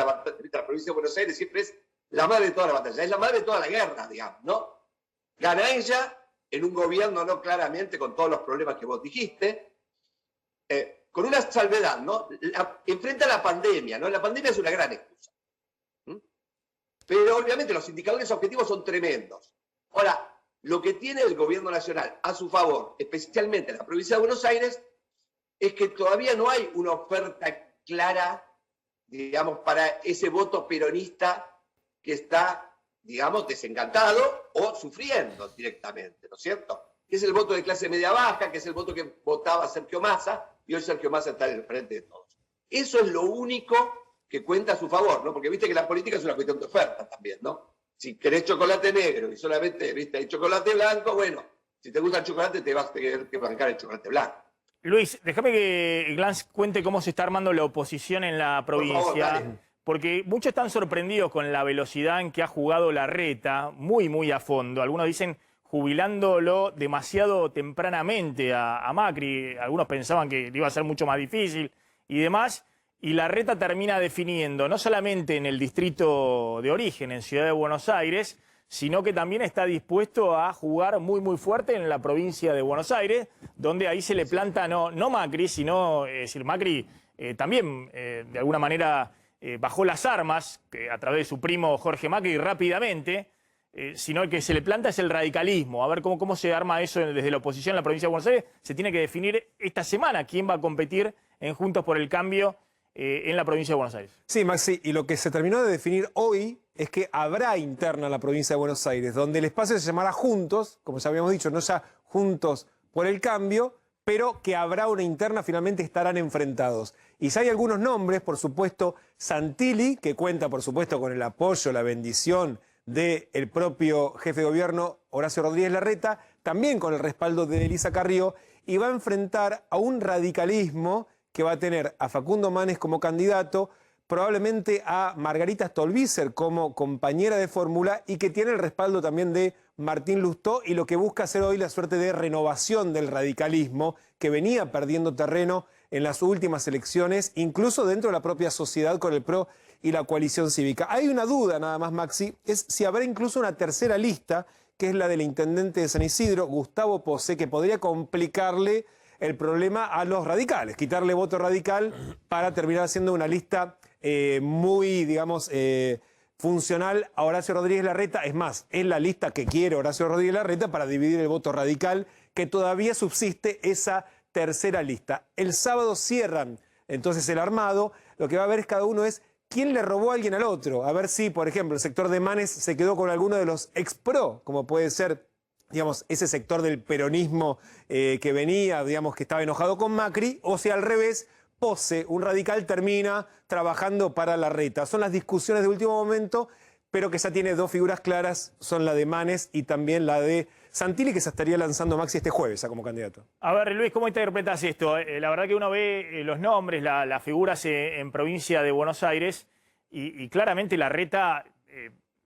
la provincia de Buenos Aires siempre es la madre de todas las batallas, es la madre de toda la guerra, digamos, ¿no? Gana ella en un gobierno, no claramente, con todos los problemas que vos dijiste, con una salvedad, ¿no? Enfrenta la pandemia, ¿no? La pandemia es una gran excusa. Pero obviamente los indicadores objetivos son tremendos. Ahora, lo que tiene el gobierno nacional a su favor, especialmente en la provincia de Buenos Aires, es que todavía no hay una oferta clara, digamos, para ese voto peronista que está, digamos, desencantado o sufriendo directamente, ¿no es cierto? Que es el voto de clase media-baja, que es el voto que votaba Sergio Massa, y hoy Sergio Massa está en el Frente de Todos. Eso es lo único que cuenta a su favor, ¿no? Porque viste que la política es una cuestión de oferta también, ¿no? Si querés chocolate negro y solamente, viste, hay chocolate blanco, bueno, si te gusta el chocolate te vas a tener que bancar el chocolate blanco. Luis, déjame que Glans cuente cómo se está armando la oposición en la provincia. Por favor, porque muchos están sorprendidos con la velocidad en que ha jugado Larreta, muy a fondo. Algunos dicen jubilándolo demasiado tempranamente a Macri. Algunos pensaban que le iba a ser mucho más difícil y demás. Y Larreta termina definiendo, no solamente en el distrito de origen, en Ciudad de Buenos Aires, sino que también está dispuesto a jugar muy, muy fuerte en la provincia de Buenos Aires, donde ahí se le planta no Macri, sino, es decir, Macri también de alguna manera bajó las armas a través de su primo Jorge Macri rápidamente, sino el que se le planta es el radicalismo. A ver cómo se arma eso desde la oposición en la provincia de Buenos Aires. Se tiene que definir esta semana quién va a competir en Juntos por el Cambio en la provincia de Buenos Aires. Sí, Maxi, y lo que se terminó de definir hoy es que habrá interna en la provincia de Buenos Aires, donde el espacio se llamará Juntos, como ya habíamos dicho, no ya Juntos por el Cambio, pero que habrá una interna, finalmente estarán enfrentados. Y ya hay algunos nombres, por supuesto, Santilli, que cuenta, por supuesto, con el apoyo, la bendición del propio jefe de gobierno, Horacio Rodríguez Larreta, también con el respaldo de Elisa Carrió, y va a enfrentar a un radicalismo que va a tener a Facundo Manes como candidato, probablemente a Margarita Stolbizer como compañera de fórmula y que tiene el respaldo también de Martín Lustó y lo que busca hacer hoy la suerte de renovación del radicalismo que venía perdiendo terreno en las últimas elecciones, incluso dentro de la propia sociedad con el PRO y la coalición cívica. Hay una duda nada más, Maxi, es si habrá incluso una tercera lista, que es la del intendente de San Isidro, Gustavo Posse, que podría complicarle el problema a los radicales, quitarle voto radical para terminar haciendo una lista muy, digamos, funcional a Horacio Rodríguez Larreta. Es más, es la lista que quiere Horacio Rodríguez Larreta para dividir el voto radical, que todavía subsiste esa tercera lista. El sábado cierran entonces el armado. Lo que va a ver es cada uno es quién le robó a alguien al otro. A ver si, por ejemplo, el sector de Manes se quedó con alguno de los ex-pro, como puede ser, digamos, ese sector del peronismo que venía, digamos, que estaba enojado con Macri, o si al revés, Posse, un radical, termina trabajando para Larreta. Son las discusiones de último momento, pero que ya tiene dos figuras claras, son la de Manes y también la de Santilli, que se estaría lanzando Maxi este jueves como candidato. A ver, Luis, ¿cómo interpretas esto? La verdad que uno ve los nombres, las figuras en provincia de Buenos Aires y claramente Larreta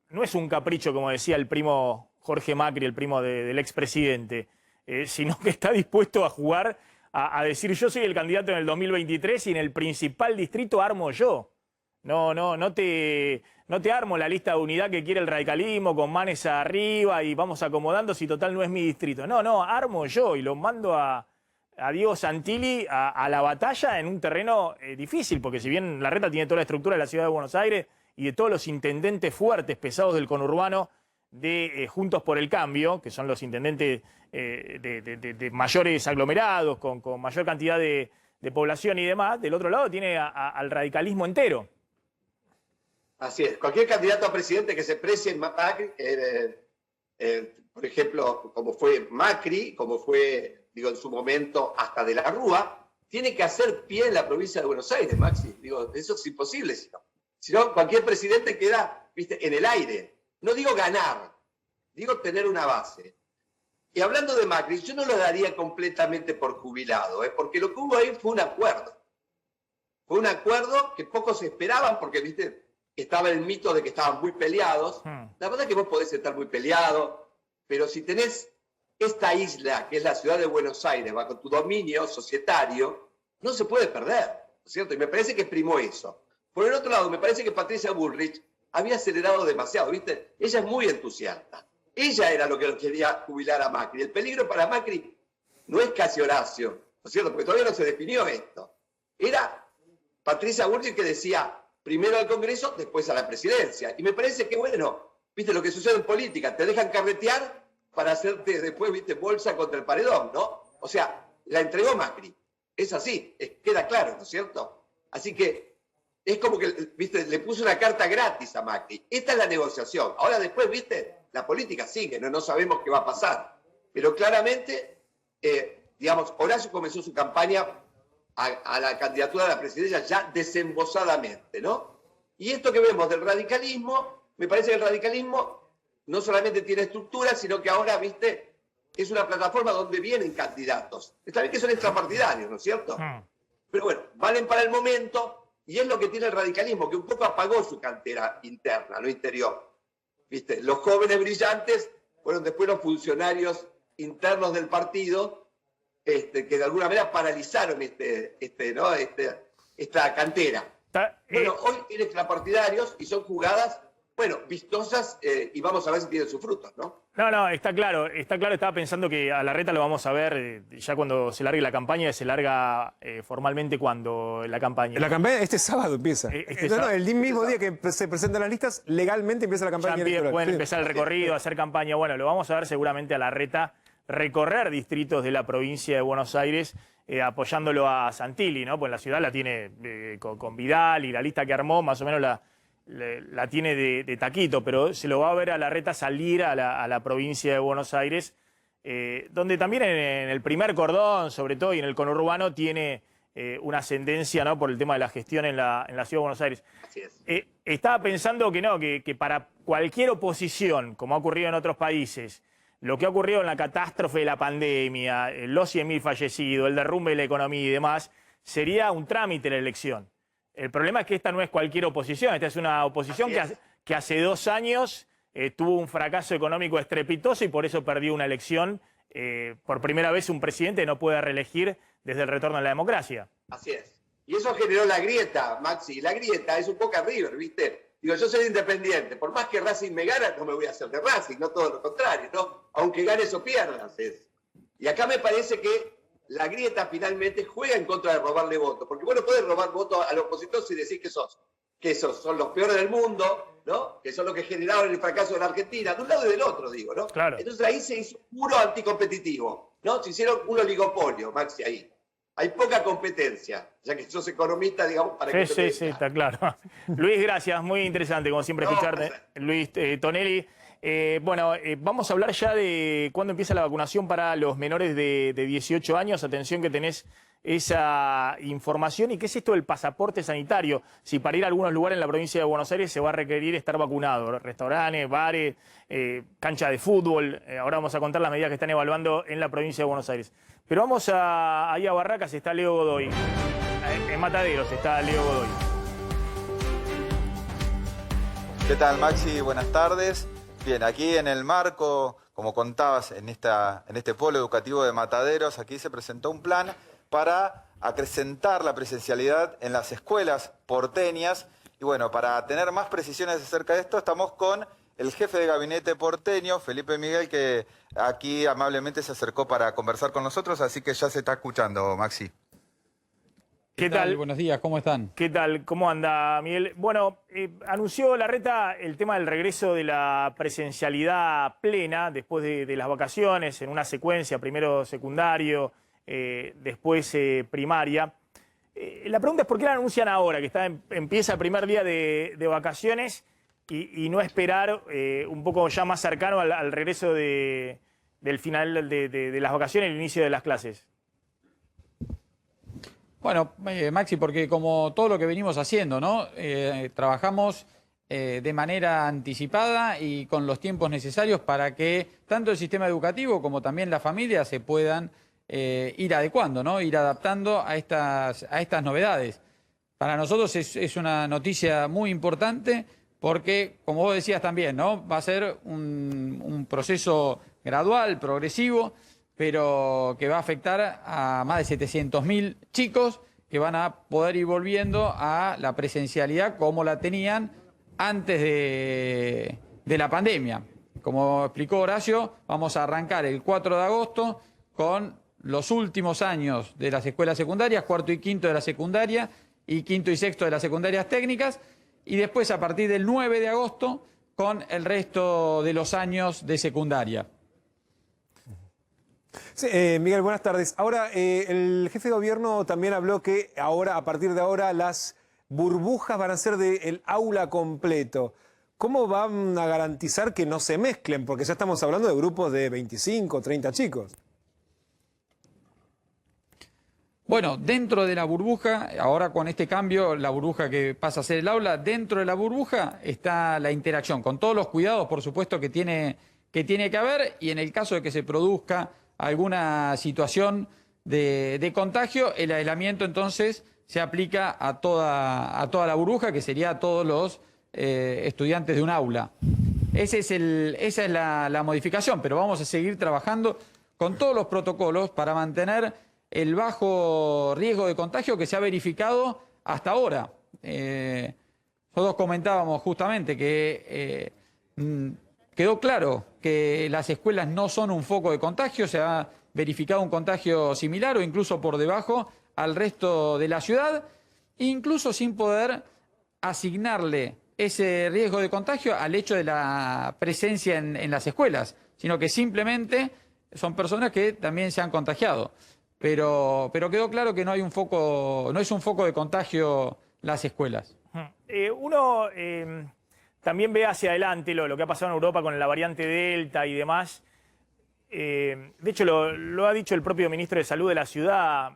no es un capricho, como decía el primo Jorge Macri, el primo del expresidente, sino que está dispuesto a jugar, a decir yo soy el candidato en el 2023 y en el principal distrito armo yo. No te armo la lista de unidad que quiere el radicalismo con Manes arriba y vamos acomodando si total no es mi distrito. No, armo yo y lo mando a Diego Santilli a la batalla en un terreno difícil, porque si bien Larreta tiene toda la estructura de la ciudad de Buenos Aires y de todos los intendentes fuertes, pesados del conurbano de Juntos por el Cambio, que son los intendentes de mayores aglomerados, con mayor cantidad de población y demás, del otro lado tiene al radicalismo entero. Así es. Cualquier candidato a presidente que se precie en Macri, por ejemplo, como fue Macri, como fue, digo, en su momento hasta de la Rúa, tiene que hacer pie en la provincia de Buenos Aires, Maxi. Digo, eso es imposible, si no, cualquier presidente queda, viste, en el aire. No digo ganar, digo tener una base. Y hablando de Macri, yo no lo daría completamente por jubilado, porque lo que hubo ahí fue un acuerdo. Fue un acuerdo que pocos esperaban, porque, viste, estaba el mito de que estaban muy peleados. La verdad es que vos podés estar muy peleado, pero si tenés esta isla, que es la ciudad de Buenos Aires, bajo tu dominio societario, no se puede perder, ¿no es cierto? Y me parece que primó eso. Por el otro lado, me parece que Patricia Bullrich había acelerado demasiado, ¿viste? Ella es muy entusiasta. Ella era lo que quería jubilar a Macri. El peligro para Macri no es casi Horacio, ¿no es cierto? Porque todavía no se definió esto. Era Patricia Bullrich que decía primero al Congreso, después a la presidencia. Y me parece que, bueno, ¿viste lo que sucede en política? Te dejan carretear para hacerte después, ¿viste? Bolsa contra el paredón, ¿no? O sea, la entregó Macri. Es así, queda claro, ¿no es cierto? Así que es como que, ¿viste? Le puso una carta gratis a Macri. Esta es la negociación. Ahora después, ¿viste? La política sigue, no sabemos qué va a pasar. Pero claramente, digamos, Horacio comenzó su campaña a la candidatura a la presidencia ya desembosadamente, ¿no? Y esto que vemos del radicalismo, me parece que el radicalismo no solamente tiene estructura, sino que ahora, ¿viste? Es una plataforma donde vienen candidatos. Está bien que son extrapartidarios, ¿no es cierto? Pero bueno, valen para el momento, y es lo que tiene el radicalismo, que un poco apagó su cantera interna, no interior. ¿Viste? Los jóvenes brillantes fueron después los funcionarios internos del partido, que de alguna manera paralizaron esta cantera. Bueno, hoy tiene extrapartidarios y son jugadas bueno, vistosas y vamos a ver si tienen sus frutos, ¿no? No, está claro, estaba pensando que a Larreta lo vamos a ver ya cuando se largue la campaña, se larga formalmente cuando la campaña. La campaña este sábado empieza. Sábado. El mismo día que se presentan las listas, legalmente empieza la campaña electoral. Pueden empezar el recorrido, hacer campaña. Bueno, lo vamos a ver seguramente a Larreta recorrer distritos de la provincia de Buenos Aires apoyándolo a Santilli, ¿no? Pues la ciudad la tiene con Vidal y la lista que armó más o menos la tiene de taquito, pero se lo va a ver a Larreta salir a la provincia de Buenos Aires, donde también en el primer cordón, sobre todo, y en el conurbano, tiene una ascendencia, ¿no? Por el tema de la gestión en la ciudad de Buenos Aires. Así es. Estaba pensando que para cualquier oposición, como ha ocurrido en otros países, lo que ha ocurrido en la catástrofe de la pandemia, los 100.000 fallecidos, el derrumbe de la economía y demás, sería un trámite la elección. El problema es que esta no es cualquier oposición, esta es una oposición que hace 2 años tuvo un fracaso económico estrepitoso y por eso perdió una elección. Por primera vez un presidente no puede reelegir desde el retorno a la democracia. Así es. Y eso generó la grieta, Maxi. La grieta es un Boca River, ¿viste? Digo, yo soy independiente. Por más que Racing me gana, no me voy a hacer de Racing, no todo lo contrario, ¿no? Aunque ganes o pierdas. Y acá me parece que la grieta finalmente juega en contra de robarle votos. Porque vos no podés robar votos al opositor si decís que esos son los peores del mundo, ¿no? Que son los que generaron el fracaso de la Argentina, de un lado y del otro, digo, ¿no? Claro. Entonces ahí se hizo puro anticompetitivo, ¿no? Se hicieron un oligopolio, Maxi, ahí. Hay poca competencia, ya que sos economista, digamos, para que... Sí, está claro. Luis, gracias, muy interesante, como siempre, escucharte. Luis Tonelli. Vamos a hablar ya de cuándo empieza la vacunación para los menores de 18 años. Atención que tenés esa información. ¿Y qué es esto del pasaporte sanitario? Si para ir a algunos lugares en la provincia de Buenos Aires se va a requerir estar vacunado. Restaurantes, bares, cancha de fútbol. Ahora vamos a contar las medidas que están evaluando en la provincia de Buenos Aires. Pero vamos ahí a Barracas, está Leo Godoy. En Mataderos está Leo Godoy. ¿Qué tal, Maxi? Buenas tardes. Bien, aquí en el marco, como contabas, en este polo educativo de Mataderos, aquí se presentó un plan para acrecentar la presencialidad en las escuelas porteñas. Y bueno, para tener más precisiones acerca de esto, estamos con el jefe de gabinete porteño, Felipe Miguel, que aquí amablemente se acercó para conversar con nosotros, así que ya se está escuchando, Maxi. ¿Qué tal? Buenos días, ¿cómo están? ¿Qué tal? ¿Cómo anda, Miguel? Bueno, anunció Larreta el tema del regreso de la presencialidad plena después de las vacaciones, en una secuencia, primero secundario, después primaria. La pregunta es por qué la anuncian ahora, que empieza el primer día de vacaciones y no esperar un poco ya más cercano al regreso del final de las vacaciones y el inicio de las clases. Bueno, Maxi, porque como todo lo que venimos haciendo, ¿no? Trabajamos de manera anticipada y con los tiempos necesarios para que tanto el sistema educativo como también las familias se puedan ir adecuando, ¿no? Ir adaptando a estas novedades. Para nosotros es una noticia muy importante porque, como vos decías también, ¿no? Va a ser un proceso gradual, progresivo, pero que va a afectar a más de 700.000 chicos que van a poder ir volviendo a la presencialidad como la tenían antes de la pandemia. Como explicó Horacio, vamos a arrancar el 4 de agosto con los últimos años de las escuelas secundarias, cuarto y quinto de la secundaria y quinto y sexto de las secundarias técnicas, y después a partir del 9 de agosto con el resto de los años de secundaria. Sí, Miguel, buenas tardes. Ahora, el jefe de gobierno también habló que ahora, a partir de ahora, las burbujas van a ser del aula completo. ¿Cómo van a garantizar que no se mezclen? Porque ya estamos hablando de grupos de 25, 30 chicos. Bueno, dentro de la burbuja, ahora con este cambio, la burbuja que pasa a ser el aula, dentro de la burbuja está la interacción, con todos los cuidados, por supuesto, que tiene que haber, y en el caso de que se produzca alguna situación de contagio, el aislamiento entonces se aplica a toda la burbuja, que sería a todos los estudiantes de un aula. Esa es la modificación, pero vamos a seguir trabajando con todos los protocolos para mantener el bajo riesgo de contagio que se ha verificado hasta ahora. nosotros comentábamos justamente que quedó claro que las escuelas no son un foco de contagio, se ha verificado un contagio similar o incluso por debajo al resto de la ciudad, incluso sin poder asignarle ese riesgo de contagio al hecho de la presencia en las escuelas, sino que simplemente son personas que también se han contagiado. Pero quedó claro que no hay un foco, no es un foco de contagio las escuelas. Uno también ve hacia adelante lo que ha pasado en Europa con la variante Delta y demás. De hecho, lo ha dicho el propio ministro de Salud de la ciudad,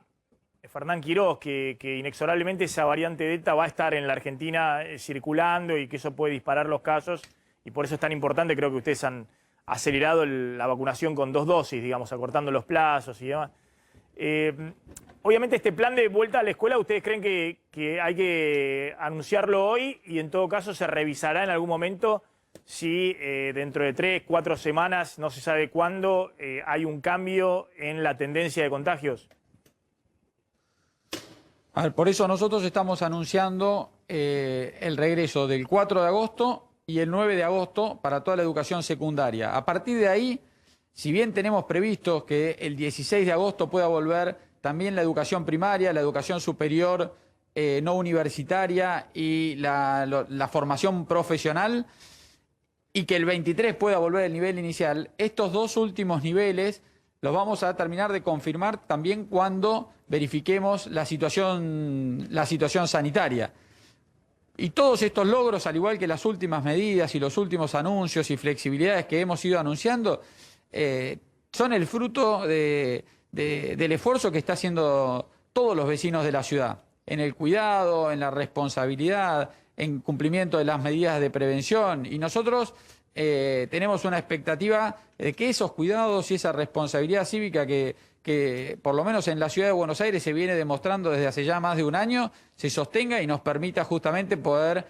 Fernán Quirós, que inexorablemente esa variante Delta va a estar en la Argentina circulando y que eso puede disparar los casos. Y por eso es tan importante, creo que ustedes han acelerado la vacunación con 2 dosis, digamos, acortando los plazos y demás. Obviamente este plan de vuelta a la escuela, ¿ustedes creen que hay que anunciarlo hoy y en todo caso se revisará en algún momento si dentro de 3, 4 semanas, no se sabe cuándo, hay un cambio en la tendencia de contagios? A ver, por eso nosotros estamos anunciando el regreso del 4 de agosto y el 9 de agosto para toda la educación secundaria. A partir de ahí, si bien tenemos previsto que el 16 de agosto pueda volver también la educación primaria, la educación superior no universitaria y la formación profesional, y que el 23 pueda volver el nivel inicial, estos 2 últimos niveles los vamos a terminar de confirmar también cuando verifiquemos la situación sanitaria. Y todos estos logros, al igual que las últimas medidas y los últimos anuncios y flexibilidades que hemos ido anunciando, son el fruto del esfuerzo que está haciendo todos los vecinos de la ciudad, en el cuidado, en la responsabilidad, en cumplimiento de las medidas de prevención. Y nosotros tenemos una expectativa de que esos cuidados y esa responsabilidad cívica que por lo menos en la ciudad de Buenos Aires se viene demostrando desde hace ya más de un año, se sostenga y nos permita justamente poder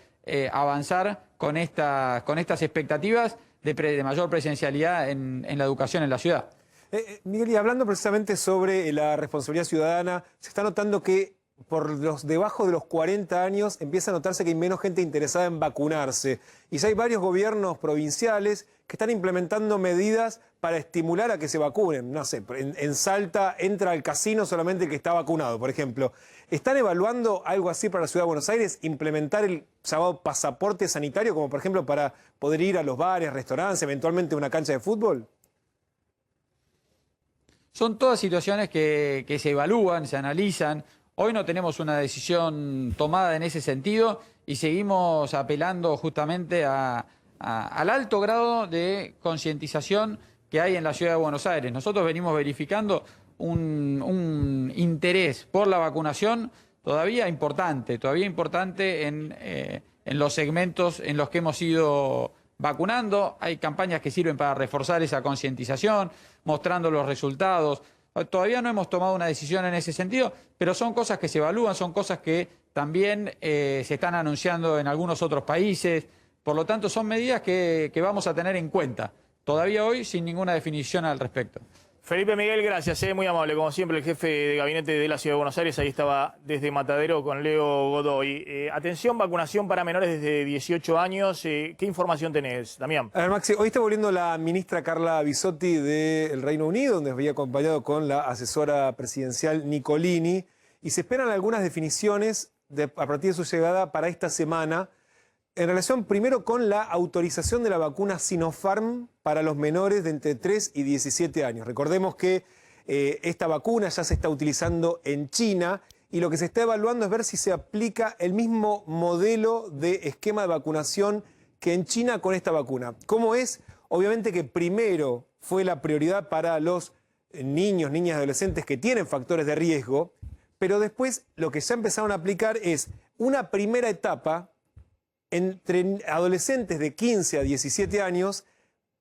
avanzar con estas expectativas de mayor presencialidad en la educación en la ciudad. Miguel, y hablando precisamente sobre la responsabilidad ciudadana, se está notando que debajo de los 40 años empieza a notarse que hay menos gente interesada en vacunarse. Y ya hay varios gobiernos provinciales que están implementando medidas para estimular a que se vacunen. No sé, en Salta entra al casino solamente el que está vacunado, por ejemplo. ¿Están evaluando algo así para la Ciudad de Buenos Aires? ¿Implementar el llamado pasaporte sanitario, como por ejemplo para poder ir a los bares, restaurantes, eventualmente a una cancha de fútbol? Son todas situaciones que se evalúan, se analizan. Hoy no tenemos una decisión tomada en ese sentido y seguimos apelando justamente al alto grado de concientización que hay en la Ciudad de Buenos Aires. Nosotros venimos verificando un interés por la vacunación todavía importante en los segmentos en los que hemos ido vacunando. Hay campañas que sirven para reforzar esa concientización, mostrando los resultados. Todavía no hemos tomado una decisión en ese sentido, pero son cosas que se evalúan, son cosas que también se están anunciando en algunos otros países. Por lo tanto, son medidas que vamos a tener en cuenta. Todavía hoy sin ninguna definición al respecto. Felipe Miguel, gracias, muy amable, como siempre, el jefe de gabinete de la Ciudad de Buenos Aires. Ahí estaba desde Matadero con Leo Godoy. Atención, vacunación para menores desde 18 años. ¿Qué información tenés, Damián? A ver, Maxi, hoy está volviendo la ministra Carla Bisotti del Reino Unido, donde había acompañado con la asesora presidencial Nicolini, y se esperan algunas definiciones a partir de su llegada para esta semana, en relación primero con la autorización de la vacuna Sinopharm para los menores de entre 3 y 17 años. Recordemos que esta vacuna ya se está utilizando en China y lo que se está evaluando es ver si se aplica el mismo modelo de esquema de vacunación que en China con esta vacuna. ¿Cómo es? Obviamente que primero fue la prioridad para los niños, niñas y adolescentes que tienen factores de riesgo, pero después lo que ya empezaron a aplicar es una primera etapa entre adolescentes de 15 a 17 años,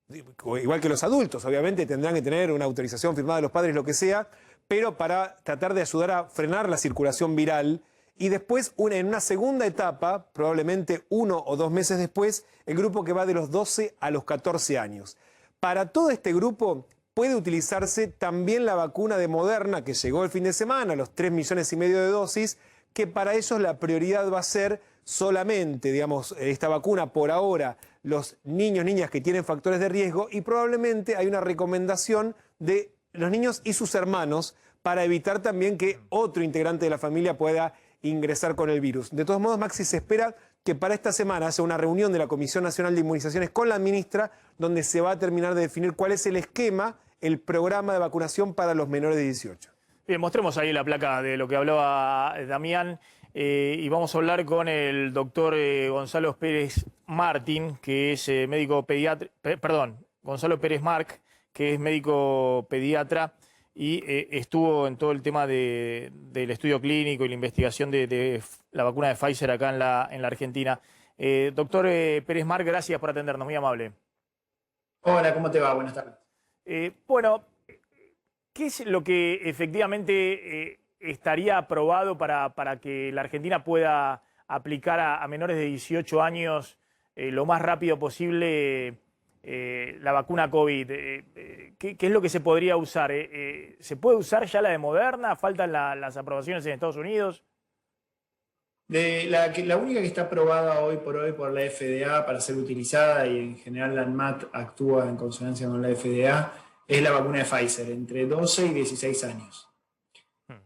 igual que los adultos, obviamente tendrán que tener una autorización firmada de los padres, lo que sea, pero para tratar de ayudar a frenar la circulación viral. Y después, en una segunda etapa, probablemente 1 o 2 meses después, el grupo que va de los 12 a los 14 años. Para todo este grupo puede utilizarse también la vacuna de Moderna, que llegó el fin de semana, los 3,5 millones de dosis, que para ellos la prioridad va a ser solamente, digamos, esta vacuna por ahora los niños, niñas que tienen factores de riesgo y probablemente hay una recomendación de los niños y sus hermanos para evitar también que otro integrante de la familia pueda ingresar con el virus. De todos modos, Maxi, se espera que para esta semana haya una reunión de la Comisión Nacional de Inmunizaciones con la ministra, donde se va a terminar de definir cuál es el esquema, el programa de vacunación para los menores de 18. Bien, mostremos ahí la placa de lo que hablaba Damián y vamos a hablar con el doctor Gonzalo Pérez Martín, que es médico pediatra, Gonzalo Pérez Marc, que es médico pediatra y estuvo en todo el tema del estudio clínico y la investigación de la vacuna de Pfizer acá en la Argentina. Doctor Pérez Marc, gracias por atendernos, muy amable. Hola, ¿cómo te va? Buenas tardes. Bueno, ¿qué es lo que efectivamente estaría aprobado para que la Argentina pueda aplicar a menores de 18 años lo más rápido posible la vacuna COVID? ¿Qué es lo que se podría usar? ¿Se puede usar ya la de Moderna? ¿Faltan las aprobaciones en Estados Unidos? La única que está aprobada hoy por la FDA para ser utilizada, y en general la ANMAT actúa en consonancia con la FDA, es la vacuna de Pfizer, entre 12 y 16 años.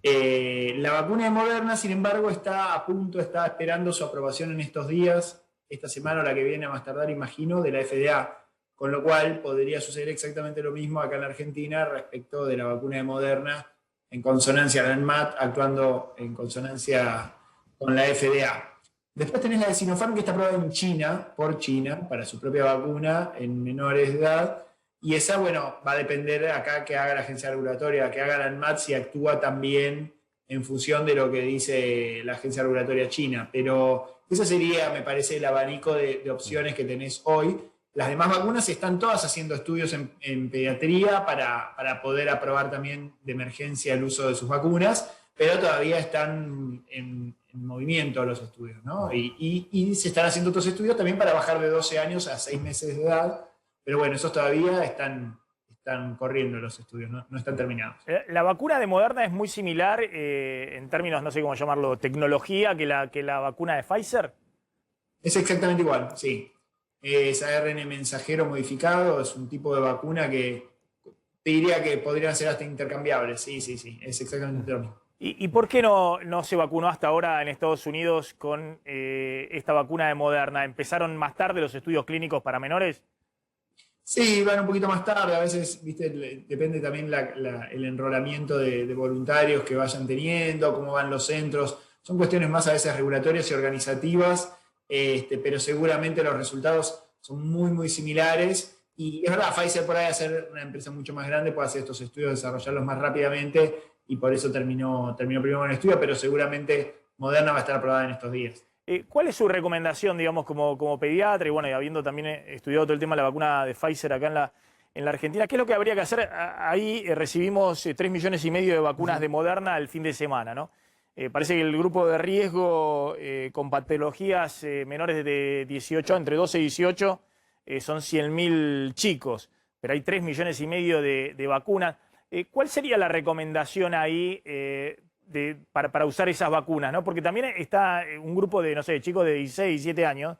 La vacuna de Moderna, sin embargo, está a punto, está esperando su aprobación en estos días, esta semana o la que viene a más tardar, imagino, de la FDA, con lo cual podría suceder exactamente lo mismo acá en la Argentina respecto de la vacuna de Moderna, en consonancia la ANMAT, actuando en consonancia con la FDA. Después tenés la de Sinopharm, que está aprobada en China, por China, para su propia vacuna en menores de edad. Y esa, bueno, va a depender acá que haga la agencia regulatoria, que haga la ANMAT, si actúa también en función de lo que dice la agencia regulatoria china. Pero ese sería, me parece, el abanico de opciones que tenés hoy. Las demás vacunas están todas haciendo estudios en pediatría para poder aprobar también de emergencia el uso de sus vacunas, pero todavía están en movimiento los estudios, ¿no? Y se están haciendo otros estudios también para bajar de 12 años a 6 meses de edad, pero bueno, esos todavía están corriendo los estudios, no están terminados. La vacuna de Moderna es muy similar en términos, no sé cómo llamarlo, tecnología que la vacuna de Pfizer. Es exactamente igual, sí. Es ARN mensajero modificado, es un tipo de vacuna que te diría que podrían ser hasta intercambiables, sí, es exactamente lo mismo. ¿Y por qué no se vacunó hasta ahora en Estados Unidos con esta vacuna de Moderna? ¿Empezaron más tarde los estudios clínicos para menores? Sí, van un poquito más tarde, a veces, viste, depende también el enrolamiento de voluntarios que vayan teniendo, cómo van los centros, son cuestiones más a veces regulatorias y organizativas, pero seguramente los resultados son muy, muy similares, y es verdad, Pfizer por ahí, ser una empresa mucho más grande, puede hacer estos estudios, desarrollarlos más rápidamente, y por eso terminó primero con el estudio, pero seguramente Moderna va a estar aprobada en estos días. ¿Cuál es su recomendación, digamos, como pediatra y bueno, y habiendo también estudiado todo el tema de la vacuna de Pfizer acá en la Argentina? ¿Qué es lo que habría que hacer? Ahí recibimos 3,5 millones de vacunas de Moderna el fin de semana, ¿no? Parece que el grupo de riesgo con patologías menores de 18, entre 12 y 18, son 100.000 chicos, pero hay 3,5 millones de vacunas. ¿Cuál sería la recomendación ahí para usar esas vacunas, ¿no? Porque también está un grupo de, no sé, chicos de 16, 17 años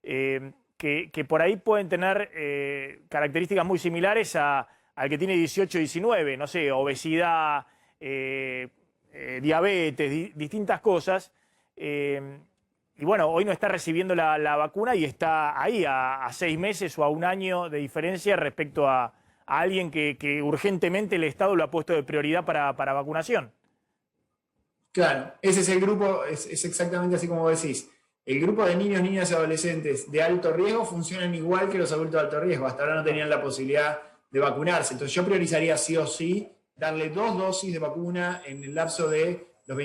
que por ahí pueden tener características muy similares al que tiene 18, 19, no sé, obesidad, diabetes, distintas cosas. Y bueno, hoy no está recibiendo la vacuna y está ahí a 6 meses o a 1 año de diferencia respecto a alguien que urgentemente el Estado lo ha puesto de prioridad para vacunación. Claro, ese es el grupo, es exactamente así como decís. El grupo de niños, niñas y adolescentes de alto riesgo funcionan igual que los adultos de alto riesgo. Hasta ahora no tenían la posibilidad de vacunarse. Entonces yo priorizaría sí o sí darle 2 dosis de vacuna en el lapso de los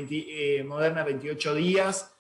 Moderna 28 días,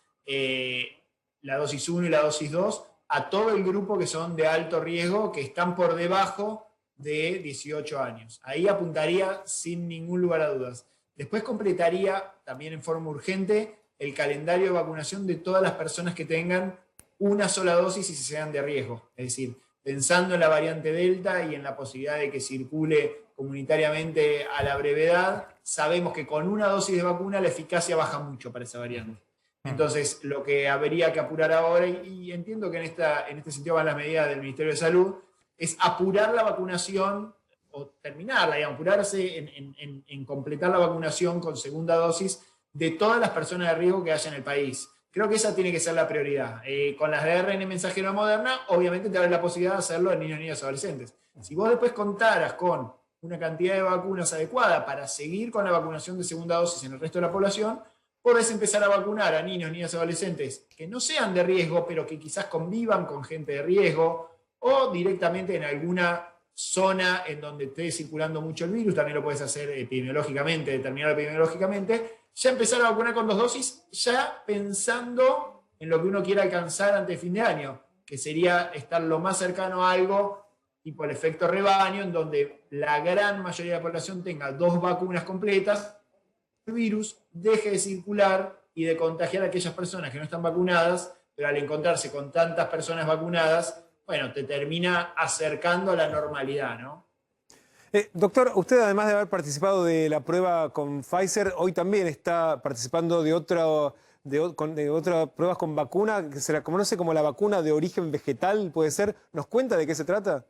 la dosis 1 y la dosis 2, a todo el grupo que son de alto riesgo, que están por debajo de 18 años. Ahí apuntaría sin ningún lugar a dudas. Después completaría también en forma urgente el calendario de vacunación de todas las personas que tengan una sola dosis y sean de riesgo. Es decir, pensando en la variante Delta y en la posibilidad de que circule comunitariamente a la brevedad, sabemos que con una dosis de vacuna la eficacia baja mucho para esa variante. Entonces, lo que habría que apurar ahora, y entiendo que en este sentido van las medidas del Ministerio de Salud, es apurar la vacunación o terminarla, digamos, apurarse en completar la vacunación con segunda dosis de todas las personas de riesgo que haya en el país. Creo que esa tiene que ser la prioridad. Con las de ARN mensajero Moderna, obviamente te abre la posibilidad de hacerlo en niños, niñas y adolescentes. Si vos después contaras con una cantidad de vacunas adecuada para seguir con la vacunación de segunda dosis en el resto de la población, podés empezar a vacunar a niños, niñas y adolescentes que no sean de riesgo, pero que quizás convivan con gente de riesgo, o directamente en alguna zona en donde esté circulando mucho el virus, también lo puedes hacer epidemiológicamente, determinarlo epidemiológicamente, ya empezar a vacunar con 2 dosis, ya pensando en lo que uno quiera alcanzar antes de fin de año, que sería estar lo más cercano a algo tipo el efecto rebaño, en donde la gran mayoría de la población tenga 2 vacunas completas, el virus deje de circular y de contagiar a aquellas personas que no están vacunadas, pero al encontrarse con tantas personas vacunadas, bueno, te termina acercando a la normalidad, ¿no? Doctor, usted además de haber participado de la prueba con Pfizer, hoy también está participando de otras pruebas con vacuna, que se la conoce como la vacuna de origen vegetal, ¿puede ser? ¿Nos cuenta de qué se trata?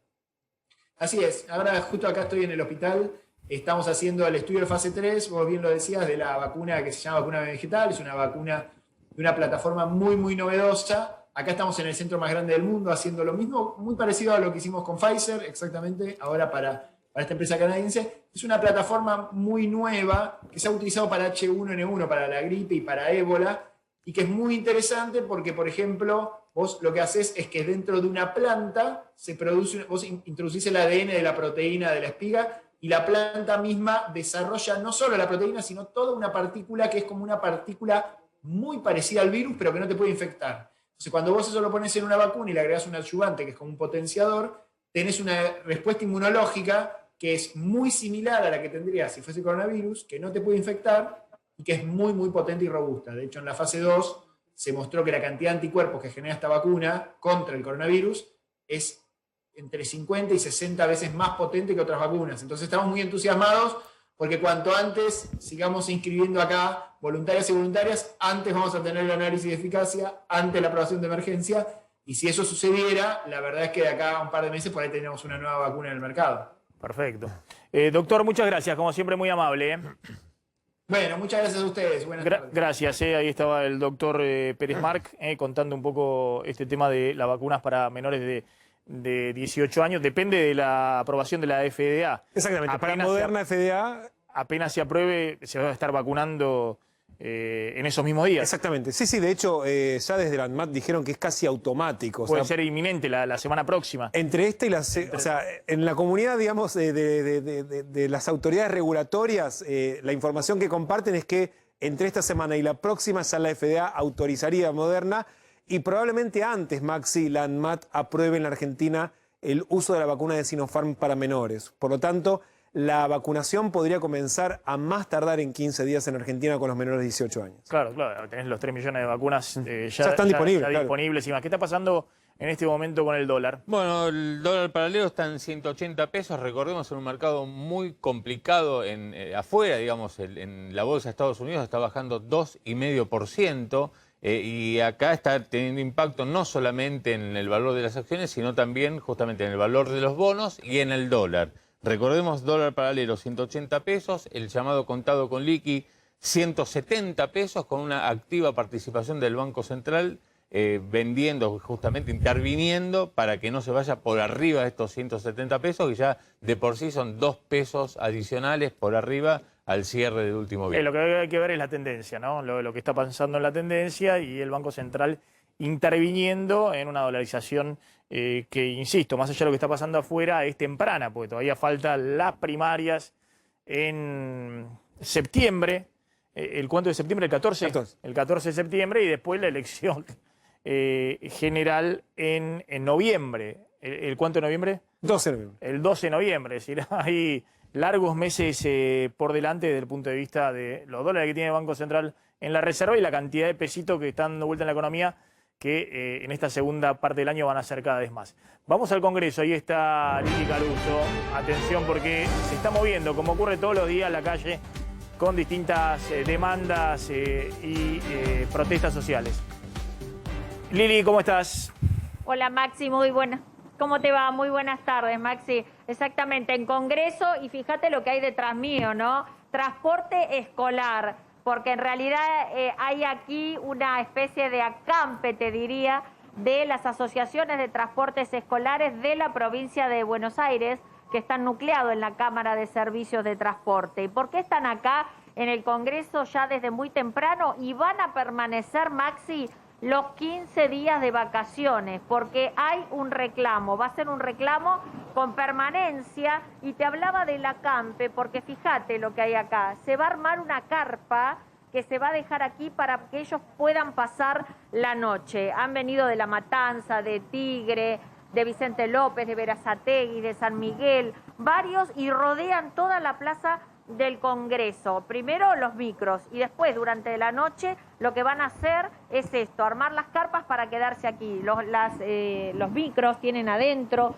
Así es, ahora justo acá estoy en el hospital, estamos haciendo el estudio de fase 3, vos bien lo decías, de la vacuna que se llama vacuna vegetal, es una vacuna de una plataforma muy, muy novedosa. Acá estamos en el centro más grande del mundo haciendo lo mismo, muy parecido a lo que hicimos con Pfizer, exactamente, ahora para esta empresa canadiense. Es una plataforma muy nueva que se ha utilizado para H1N1, para la gripe y para ébola, y que es muy interesante porque, por ejemplo, vos lo que haces es que dentro de una planta se produce, vos introducís el ADN de la proteína de la espiga y la planta misma desarrolla no solo la proteína, sino toda una partícula que es como una partícula muy parecida al virus, pero que no te puede infectar. Entonces, cuando vos eso lo pones en una vacuna y le agregás un adyuvante, que es como un potenciador, tenés una respuesta inmunológica que es muy similar a la que tendrías si fuese coronavirus, que no te puede infectar y que es muy, muy potente y robusta. De hecho, en la fase 2 se mostró que la cantidad de anticuerpos que genera esta vacuna contra el coronavirus es entre 50 y 60 veces más potente que otras vacunas. Entonces estamos muy entusiasmados porque cuanto antes sigamos inscribiendo acá voluntarias y voluntarias, antes vamos a tener el análisis de eficacia, antes la aprobación de emergencia, y si eso sucediera, la verdad es que de acá a un par de meses por ahí tenemos una nueva vacuna en el mercado. Perfecto. Doctor, muchas gracias, como siempre muy amable. Bueno, muchas gracias a ustedes. Buenas tardes. Gracias, ahí estaba el doctor Pérez Marc contando un poco este tema de las vacunas para menores de 18 años. Depende de la aprobación de la FDA. Exactamente, para Moderna FDA... Apenas se apruebe, se va a estar vacunando en esos mismos días. Exactamente, sí, de hecho ya desde la ANMAT dijeron que es casi automático. Puede ser inminente la semana próxima. Entre esta y la... O sea, en la comunidad, digamos, de las autoridades regulatorias, la información que comparten es que entre esta semana y la próxima ya la FDA autorizaría a Moderna y probablemente antes, Maxi, la ANMAT apruebe en la Argentina el uso de la vacuna de Sinopharm para menores. Por lo tanto, la vacunación podría comenzar a más tardar en 15 días en Argentina con los menores de 18 años. Claro, tenés los 3 millones de vacunas ya están disponibles. Ya disponibles y más. ¿Qué está pasando en este momento con el dólar? Bueno, el dólar paralelo está en 180 pesos. Recordemos, en un mercado muy complicado afuera, digamos, en la bolsa de Estados Unidos está bajando 2,5%. Y acá está teniendo impacto no solamente en el valor de las acciones, sino también justamente en el valor de los bonos y en el dólar. Recordemos, dólar paralelo 180 pesos, el llamado contado con liqui 170 pesos, con una activa participación del Banco Central, vendiendo, justamente interviniendo para que no se vaya por arriba de estos 170 pesos, que ya de por sí son 2 pesos adicionales por arriba al cierre del último viernes. Lo que hay que ver es la tendencia, ¿no? Lo que está pasando en la tendencia y el Banco Central interviniendo en una dolarización que, insisto, más allá de lo que está pasando afuera, es temprana, porque todavía faltan las primarias en septiembre. ¿El cuánto de septiembre? ¿El 14? El 14 de septiembre y después la elección general en noviembre. ¿El cuánto de noviembre? 12 de noviembre. El 12 de noviembre, es decir, hay largos meses por delante desde el punto de vista de los dólares que tiene el Banco Central en la reserva y la cantidad de pesitos que están dando vuelta en la economía que en esta segunda parte del año van a ser cada vez más. Vamos al Congreso, ahí está Lili Caruso. Atención porque se está moviendo, como ocurre todos los días, la calle con distintas demandas y protestas sociales. Lili, ¿cómo estás? Hola Maxi, muy buena. ¿Cómo te va? Muy buenas tardes, Maxi. Exactamente, en Congreso, y fíjate lo que hay detrás mío, ¿no? Transporte escolar, porque en realidad hay aquí una especie de acampe, te diría, de las asociaciones de transportes escolares de la provincia de Buenos Aires, que están nucleados en la Cámara de Servicios de Transporte. ¿Y por qué están acá en el Congreso ya desde muy temprano? Y van a permanecer, Maxi, los 15 días de vacaciones, porque hay un reclamo, va a ser un reclamo con permanencia, y te hablaba del acampe, porque fíjate lo que hay acá, se va a armar una carpa que se va a dejar aquí para que ellos puedan pasar la noche. Han venido de La Matanza, de Tigre, de Vicente López, de Berazategui, de San Miguel, varios, y rodean toda la plaza del Congreso. Primero los micros y después durante la noche lo que van a hacer es esto, armar las carpas para quedarse aquí. Los micros tienen adentro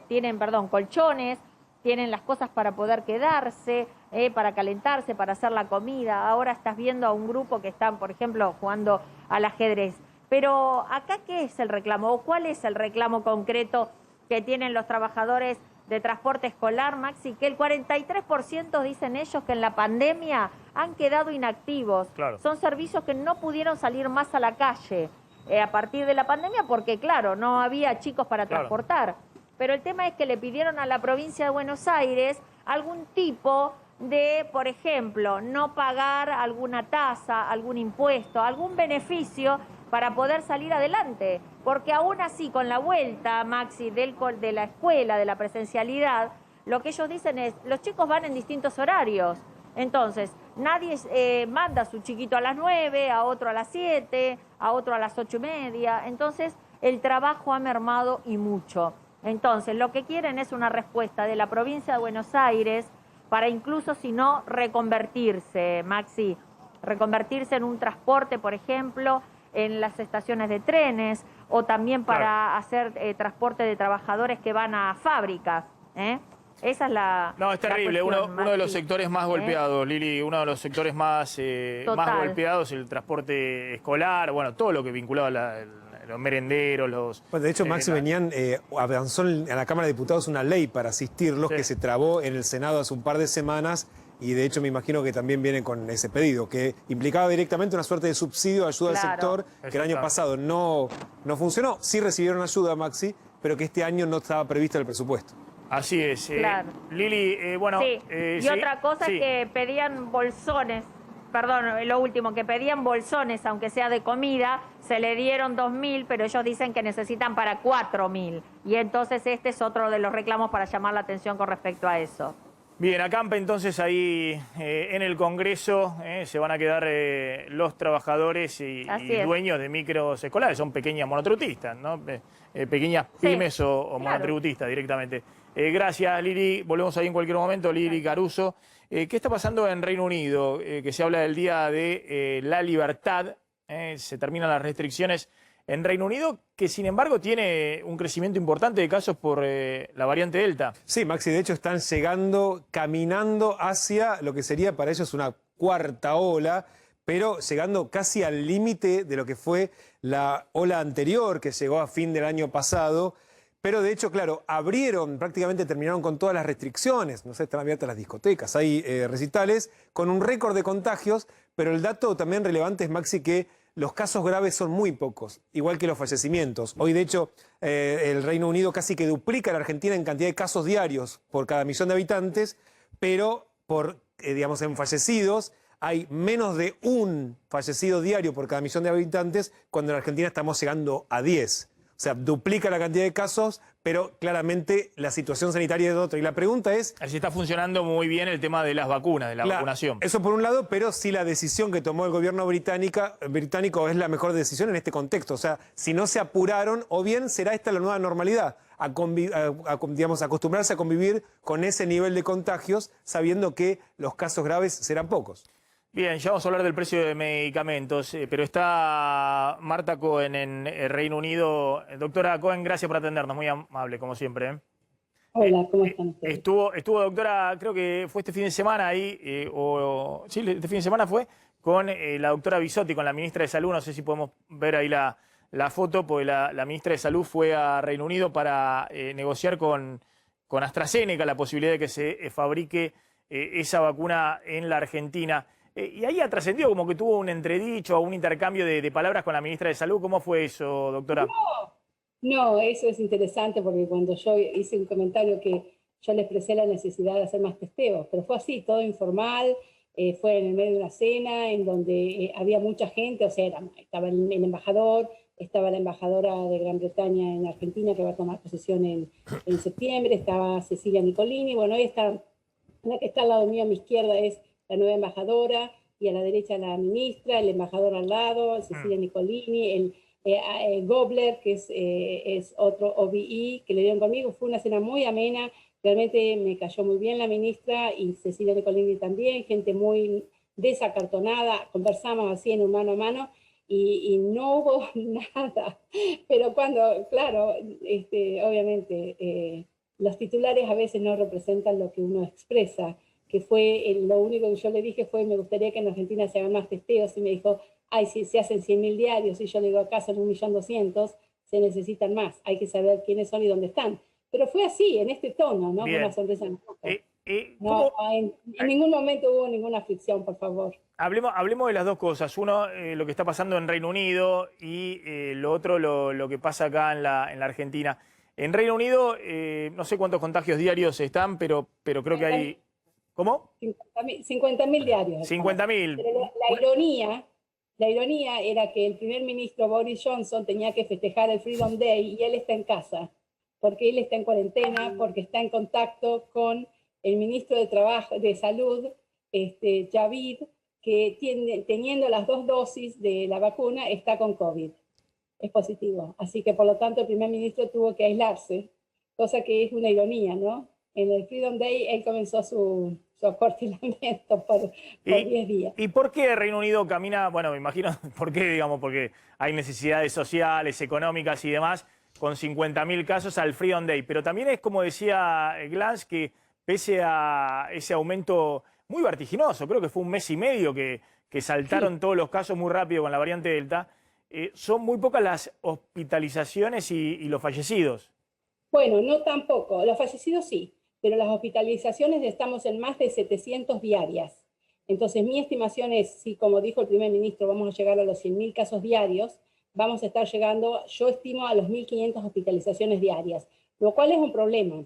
tienen colchones, tienen las cosas para poder quedarse, para calentarse, para hacer la comida. Ahora estás viendo a un grupo que están, por ejemplo, jugando al ajedrez. Pero acá, ¿qué es el reclamo? ¿O cuál es el reclamo concreto que tienen los trabajadores de transporte escolar, Maxi? Que el 43% dicen ellos que en la pandemia han quedado inactivos. Claro. Son servicios que no pudieron salir más a la calle a partir de la pandemia porque, claro, no había chicos para transportar. Pero el tema es que le pidieron a la provincia de Buenos Aires algún tipo de, por ejemplo, no pagar alguna tasa, algún impuesto, algún beneficio para poder salir adelante, porque aún así con la vuelta, Maxi, de la escuela, de la presencialidad, lo que ellos dicen es, los chicos van en distintos horarios, entonces nadie manda a su chiquito a las 9, a otro a las 7, a otro a las 8:30, entonces el trabajo ha mermado y mucho. Entonces lo que quieren es una respuesta de la provincia de Buenos Aires para incluso, si no, reconvertirse, Maxi, reconvertirse en un transporte, por ejemplo, en las estaciones de trenes, o también para hacer transporte de trabajadores que van a fábricas. Esa es la... No, es terrible. cuestión, uno de los Maxi, sectores más golpeados, Lili, uno de los sectores más golpeados, el transporte escolar, bueno, todo lo que vinculaba los merenderos, los... Bueno, de hecho, Maxi, avanzó en la Cámara de Diputados una ley para asistirlos que se trabó en el Senado hace un par de semanas. Y de hecho me imagino que también viene con ese pedido, que implicaba directamente una suerte de subsidio, ayuda al sector, que el año pasado no funcionó. Sí recibieron ayuda, Maxi, pero que este año no estaba previsto el presupuesto. Así es. Claro. Lili, bueno... Sí. Y otra cosa es que pedían bolsones, lo último, que pedían bolsones, aunque sea de comida, se le dieron 2.000, pero ellos dicen que necesitan para 4.000. Y entonces este es otro de los reclamos para llamar la atención con respecto a eso. Bien, acampe entonces ahí en el Congreso se van a quedar los trabajadores y dueños de micros escolares, son pequeñas monotributistas, ¿no? Pequeñas pymes o monotributistas directamente. Gracias, Lili. Volvemos ahí en cualquier momento. Lili Caruso. ¿Qué está pasando en Reino Unido? Que se habla del Día de la Libertad. Se terminan las restricciones en Reino Unido, que sin embargo tiene un crecimiento importante de casos por la variante Delta. Sí, Maxi, de hecho están caminando hacia lo que sería para ellos una cuarta ola, pero llegando casi al límite de lo que fue la ola anterior, que llegó a fin del año pasado. Pero de hecho, claro, prácticamente terminaron con todas las restricciones. No sé, están abiertas las discotecas, hay recitales con un récord de contagios, pero el dato también relevante es, Maxi, que los casos graves son muy pocos, igual que los fallecimientos. Hoy, de hecho, el Reino Unido casi que duplica a la Argentina en cantidad de casos diarios por cada millón de habitantes, pero en fallecidos hay menos de un fallecido diario por cada millón de habitantes, cuando en Argentina estamos llegando a 10. O sea, duplica la cantidad de casos, pero claramente la situación sanitaria es otra. Y la pregunta es... Así está funcionando muy bien el tema de las vacunas, de la vacunación. Eso por un lado, pero sí la decisión que tomó el gobierno británico es la mejor decisión en este contexto. O sea, si no se apuraron, o bien será esta la nueva normalidad, acostumbrarse a convivir con ese nivel de contagios, sabiendo que los casos graves serán pocos. Bien, ya vamos a hablar del precio de medicamentos, pero está Marta Cohen en el Reino Unido. Doctora Cohen, gracias por atendernos, muy amable, como siempre. Hola, ¿cómo están ustedes? Estuvo, doctora, creo que fue este fin de semana ahí, sí, este fin de semana fue, con la doctora Bisotti, con la ministra de Salud. No sé si podemos ver ahí la foto, porque la ministra de Salud fue a Reino Unido para negociar con AstraZeneca la posibilidad de que se fabrique esa vacuna en la Argentina. Y ahí ha trascendido como que tuvo un entredicho o un intercambio de palabras con la ministra de Salud. ¿Cómo fue eso, doctora? No, eso es interesante porque cuando yo hice un comentario que yo le expresé la necesidad de hacer más testeos, pero fue así, todo informal, fue en el medio de una cena en donde había mucha gente, o sea, estaba el embajador, estaba la embajadora de Gran Bretaña en Argentina que va a tomar posesión en septiembre, estaba Cecilia Nicolini, bueno, ahí está, la que está al lado mío a mi izquierda es la nueva embajadora, y a la derecha la ministra, el embajador al lado, Cecilia Nicolini, Gobler, que es otro OBE que le dieron conmigo. Fue una cena muy amena, realmente me cayó muy bien la ministra y Cecilia Nicolini también, gente muy desacartonada, conversamos así en un mano a mano y no hubo nada, pero cuando, claro, obviamente los titulares a veces no representan lo que uno expresa, que fue lo único que yo le dije fue me gustaría que en Argentina se hagan más testeos, y me dijo, ay, si se hacen 100.000 diarios, y yo le digo, acá son 1.200.000, se necesitan más, hay que saber quiénes son y dónde están. Pero fue así, en este tono, ¿no? Con una sonrisa en la boca. No, en ningún momento hubo ninguna fricción, por favor. Hablemos de las dos cosas. Uno, lo que está pasando en Reino Unido, y lo otro, lo que pasa acá en la Argentina. En Reino Unido, no sé cuántos contagios diarios están, pero creo que hay... ¿Cómo? 50.000 diarios. 50.000. Pero la ironía era que el primer ministro Boris Johnson tenía que festejar el Freedom Day y él está en casa, porque él está en cuarentena, porque está en contacto con el ministro de Salud, Javid, que teniendo las 2 dosis de la vacuna está con COVID. Es positivo. Así que por lo tanto el primer ministro tuvo que aislarse, cosa que es una ironía, ¿no? En el Freedom Day él comenzó su acortilamiento por 10 días. ¿Y por qué Reino Unido camina? Bueno, me imagino, ¿por qué? Digamos, porque hay necesidades sociales, económicas y demás, con 50.000 casos al Freedom Day. Pero también es como decía Glantz, que pese a ese aumento muy vertiginoso, creo que fue un mes y medio que saltaron todos los casos muy rápido con la variante Delta, son muy pocas las hospitalizaciones y los fallecidos. Bueno, no tampoco. Los fallecidos sí, pero las hospitalizaciones estamos en más de 700 diarias. Entonces mi estimación es, si como dijo el primer ministro, vamos a llegar a los 100.000 casos diarios, vamos a estar llegando, yo estimo, a los 1.500 hospitalizaciones diarias, lo cual es un problema,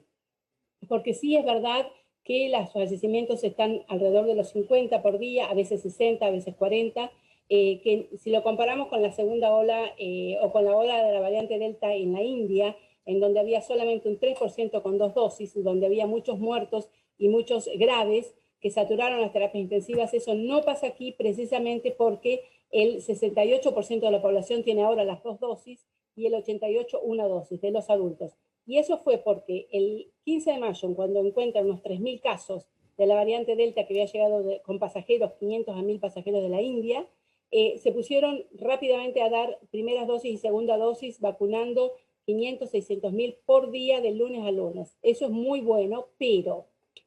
porque sí es verdad que los fallecimientos están alrededor de los 50 por día, a veces 60, a veces 40, que si lo comparamos con la segunda ola o con la ola de la variante Delta en la India, en donde había solamente un 3% con 2 dosis, donde había muchos muertos y muchos graves que saturaron las terapias intensivas. Eso no pasa aquí precisamente porque el 68% de la población tiene ahora las 2 dosis y el 88% una dosis de los adultos. Y eso fue porque el 15 de mayo, cuando encuentran unos 3.000 casos de la variante Delta que había llegado con pasajeros, 500 a 1.000 pasajeros de la India, se pusieron rápidamente a dar primeras dosis y segunda dosis, vacunando 500, 600.000 por día de lunes a lunes. Eso es muy bueno, pero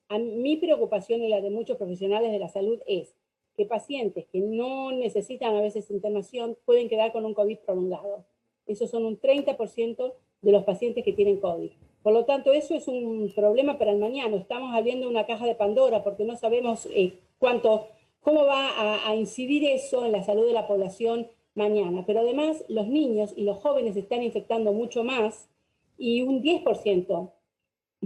mi preocupación y la de muchos profesionales de la salud es que pacientes que no necesitan a veces internación pueden quedar con un COVID prolongado. Esos son un 30% de los pacientes que tienen COVID. Por lo tanto, eso es un problema para el mañana. Estamos abriendo una caja de Pandora porque no sabemos cómo va a incidir eso en la salud de la población mañana. Pero además, los niños y los jóvenes se están infectando mucho más y un 10%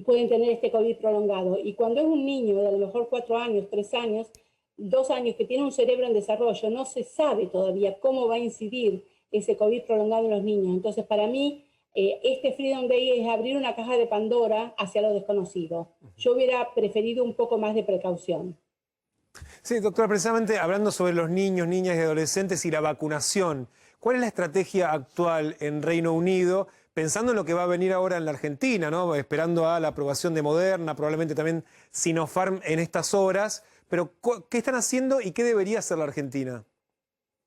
pueden tener este COVID prolongado. Y cuando es un niño de a lo mejor 4 años, 3 años, 2 años, que tiene un cerebro en desarrollo, no se sabe todavía cómo va a incidir ese COVID prolongado en los niños. Entonces, para mí, este Freedom Day es abrir una caja de Pandora hacia lo desconocido. Yo hubiera preferido un poco más de precaución. Sí, doctora, precisamente hablando sobre los niños, niñas y adolescentes y la vacunación, ¿cuál es la estrategia actual en Reino Unido, pensando en lo que va a venir ahora en la Argentina, ¿no? Esperando a la aprobación de Moderna, probablemente también Sinopharm en estas horas, pero ¿qué están haciendo y qué debería hacer la Argentina?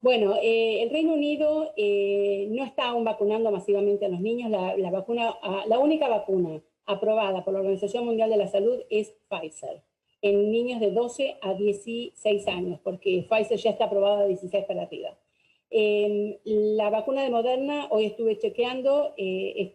Bueno, el Reino Unido no está aún vacunando masivamente a los niños. La única vacuna aprobada por la Organización Mundial de la Salud es Pfizer, en niños de 12 a 16 años, porque Pfizer ya está aprobada de 16 para arriba. La vacuna de Moderna, hoy estuve chequeando,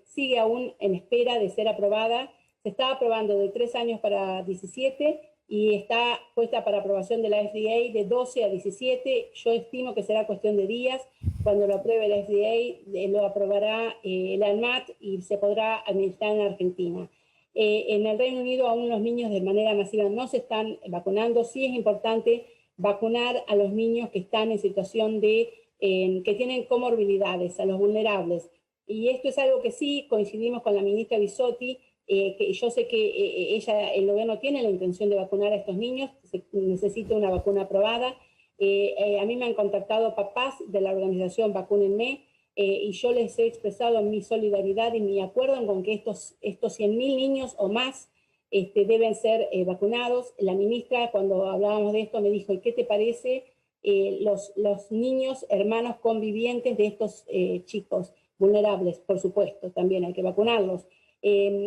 sigue aún en espera de ser aprobada. Se está aprobando de 3 años para 17 y está puesta para aprobación de la FDA de 12 a 17. Yo estimo que será cuestión de días. Cuando lo apruebe la FDA, lo aprobará el ANMAT y se podrá administrar en Argentina. En el Reino Unido aún los niños de manera masiva no se están vacunando. Sí es importante vacunar a los niños que están en situación de que tienen comorbilidades, a los vulnerables. Y esto es algo que sí coincidimos con la ministra Bisotti, que yo sé que el gobierno tiene la intención de vacunar a estos niños, se necesita una vacuna aprobada. A mí me han contactado papás de la organización Vacúnenme, y yo les he expresado mi solidaridad y mi acuerdo con que estos 100.000 niños o más deben ser vacunados. La ministra, cuando hablábamos de esto, me dijo, ¿y qué te parece los niños, hermanos convivientes de estos chicos vulnerables? Por supuesto, también hay que vacunarlos.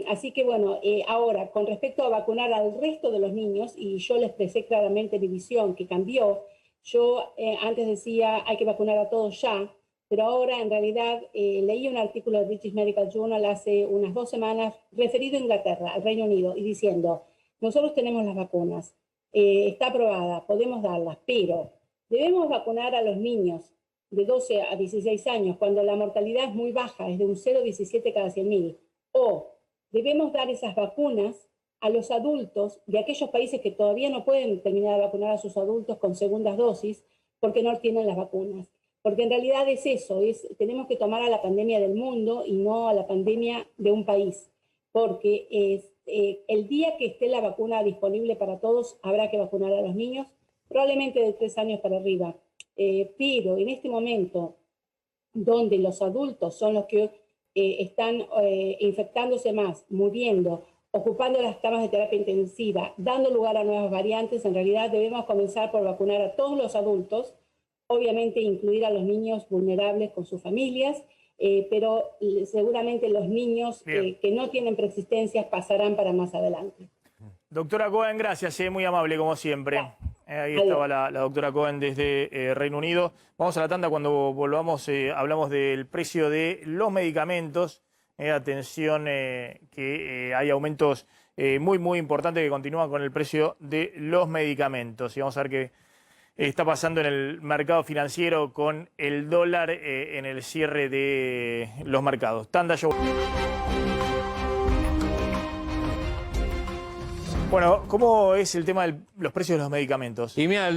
Así que bueno, ahora, con respecto a vacunar al resto de los niños, y yo les expresé claramente mi visión que cambió. Yo antes decía, hay que vacunar a todos ya, pero ahora en realidad leí un artículo de British Medical Journal hace unas 2 semanas referido a Inglaterra, al Reino Unido, y diciendo, nosotros tenemos las vacunas, está aprobada, podemos darlas, pero debemos vacunar a los niños de 12 a 16 años cuando la mortalidad es muy baja, es de un 0,17 cada 100.000, o debemos dar esas vacunas a los adultos de aquellos países que todavía no pueden terminar de vacunar a sus adultos con segundas dosis porque no tienen las vacunas. Porque en realidad es eso, tenemos que tomar a la pandemia del mundo y no a la pandemia de un país. Porque el día que esté la vacuna disponible para todos, habrá que vacunar a los niños, probablemente de 3 años para arriba. Pero en este momento, donde los adultos son los que están infectándose más, muriendo, ocupando las camas de terapia intensiva, dando lugar a nuevas variantes, en realidad debemos comenzar por vacunar a todos los adultos, obviamente incluir a los niños vulnerables con sus familias, pero seguramente los niños que no tienen preexistencias pasarán para más adelante. Doctora Cohen, gracias, muy amable como siempre. Ahí estaba la doctora Cohen desde Reino Unido. Vamos a la tanda, cuando volvamos hablamos del precio de los medicamentos. Atención que hay aumentos muy importantes que continúan con el precio de los medicamentos. Y vamos a ver qué está pasando en el mercado financiero con el dólar en el cierre de los mercados. Tanda, yo... Bueno, ¿cómo es el tema de los precios de los medicamentos? Y mira,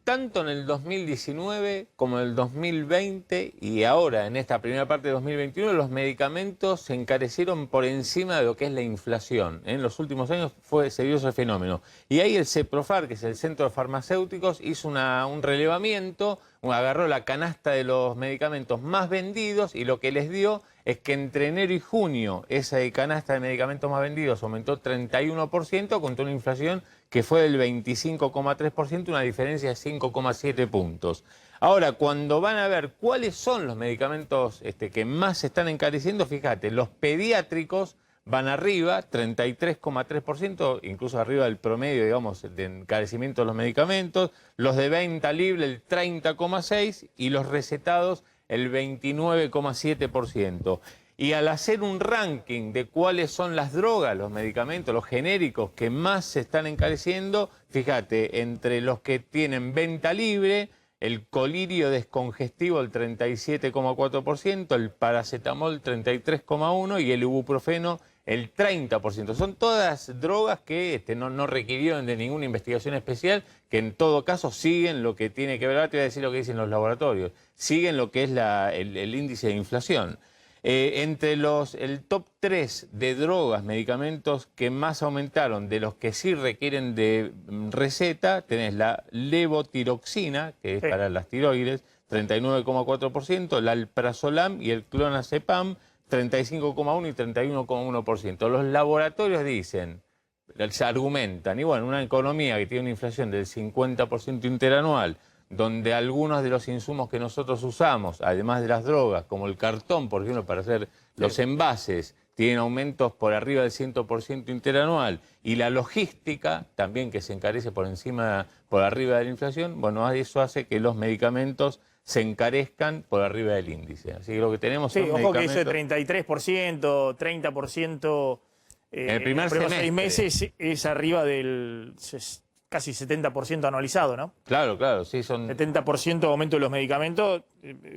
tanto en el 2019 como en el 2020 y ahora en esta primera parte de 2021, los medicamentos se encarecieron por encima de lo que es la inflación. En los últimos años se dio ese fenómeno. Y ahí el CEPROFAR, que es el Centro de Farmacéuticos, hizo un relevamiento, agarró la canasta de los medicamentos más vendidos y lo que les dio es que entre enero y junio esa canasta de medicamentos más vendidos aumentó 31% contra una inflación que fue del 25,3%, una diferencia de 5,7 puntos. Ahora, cuando van a ver cuáles son los medicamentos que más se están encareciendo, fíjate, los pediátricos van arriba, 33,3%, incluso arriba del promedio, digamos, de encarecimiento de los medicamentos, los de venta libre el 30,6% y los recetados el 29,7%. Y al hacer un ranking de cuáles son las drogas, los medicamentos, los genéricos que más se están encareciendo, fíjate, entre los que tienen venta libre, el colirio descongestivo el 37,4%, el paracetamol 33,1% y el ibuprofeno el 30%. Son todas drogas que no requirieron de ninguna investigación especial, que en todo caso siguen lo que tiene que ver, ahora te voy a decir lo que dicen los laboratorios, siguen lo que es el índice de inflación. Entre el top 3 de drogas, medicamentos que más aumentaron, de los que sí requieren de receta, tenés la levotiroxina, que es para las tiroides, 39,4%, el alprazolam y el clonazepam, 35,1% y 31,1%. Los laboratorios dicen, se argumentan, y bueno, una economía que tiene una inflación del 50% interanual, donde algunos de los insumos que nosotros usamos, además de las drogas, como el cartón, por ejemplo, para hacer los envases, tienen aumentos por arriba del 100% interanual, y la logística también, que se encarece por arriba de la inflación, bueno, eso hace que los medicamentos se encarezcan por arriba del índice. Así que lo que tenemos son ojo que ese medicamentos... 33%, 30% en el primer los primeros semestre. 6 meses es arriba del casi 70% anualizado, ¿no? Claro, sí, son... 70% aumento de los medicamentos,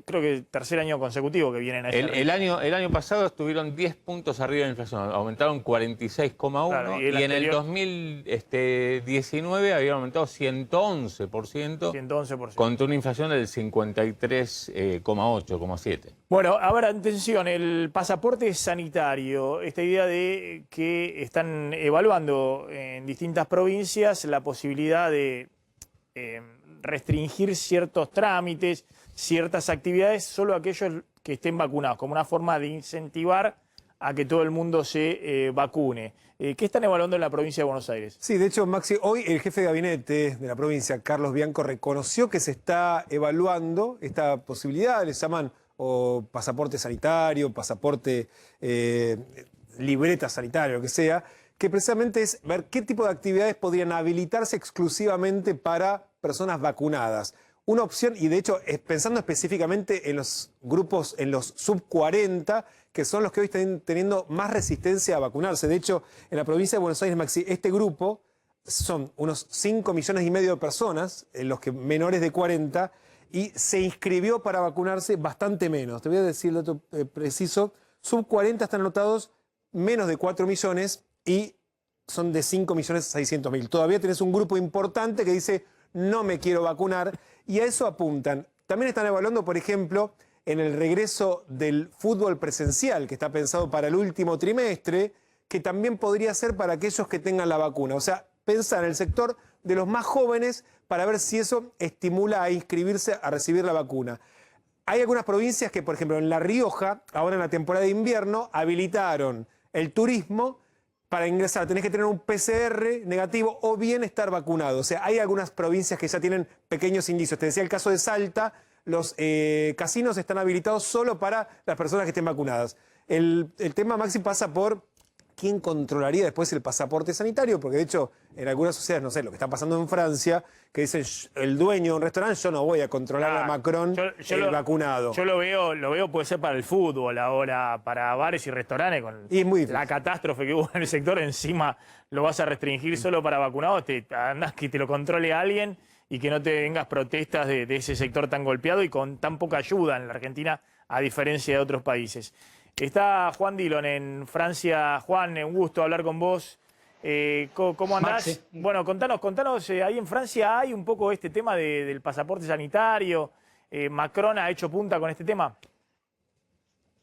creo que tercer año consecutivo que vienen a ese ritmo. El año pasado estuvieron 10 puntos arriba de la inflación, aumentaron 46,1, Claro, y y en el anterior... 2019 habían aumentado 111%, 111%. contra una inflación del 53,8,7. Bueno, a ver, atención, el pasaporte sanitario, esta idea de que están evaluando en distintas provincias la posibilidad de restringir ciertos trámites, ciertas actividades, solo a aquellos que estén vacunados, como una forma de incentivar a que todo el mundo se vacune. ¿Qué están evaluando en la provincia de Buenos Aires? Sí, de hecho, Maxi, hoy el jefe de gabinete de la provincia, Carlos Bianco, reconoció que se está evaluando esta posibilidad, les llaman o pasaporte sanitario, pasaporte, libreta sanitaria, lo que sea, que precisamente es ver qué tipo de actividades podrían habilitarse exclusivamente para personas vacunadas. Una opción, y de hecho, pensando específicamente en los grupos, en los sub-40, que son los que hoy están teniendo más resistencia a vacunarse. De hecho, en la provincia de Buenos Aires, Maxi, este grupo son unos 5,5 millones de personas, los que menores de 40, y se inscribió para vacunarse bastante menos. Te voy a decir el dato preciso. Sub-40 están anotados menos de 4 millones y son de 5.600.000. Todavía tenés un grupo importante que dice, no me quiero vacunar, y a eso apuntan. También están evaluando, por ejemplo, en el regreso del fútbol presencial, que está pensado para el último trimestre, que también podría ser para aquellos que tengan la vacuna. O sea, pensar en el sector de los más jóvenes para ver si eso estimula a inscribirse a recibir la vacuna. Hay algunas provincias que, por ejemplo, en La Rioja, ahora en la temporada de invierno, habilitaron el turismo. Para ingresar tenés que tener un PCR negativo o bien estar vacunado. O sea, hay algunas provincias que ya tienen pequeños indicios. Te decía el caso de Salta, los casinos están habilitados solo para las personas que estén vacunadas. El tema, Maxi, pasa por quién controlaría después el pasaporte sanitario, porque de hecho en algunas sociedades, no sé, lo que está pasando en Francia, que dicen el dueño de un restaurante, yo no voy a controlar a Macron vacunado. Yo lo veo, puede ser para el fútbol ahora, para bares y restaurantes, con y es muy difícil. La catástrofe que hubo en el sector, encima lo vas a restringir solo para vacunados, andás que te lo controle alguien y que no te vengas protestas de ese sector tan golpeado y con tan poca ayuda en la Argentina, a diferencia de otros países. Está Juan Dillon en Francia. Juan, un gusto hablar con vos. ¿Cómo andás? Maxi. Bueno, contanos, ahí en Francia hay un poco este tema del pasaporte sanitario. ¿Macron ha hecho punta con este tema?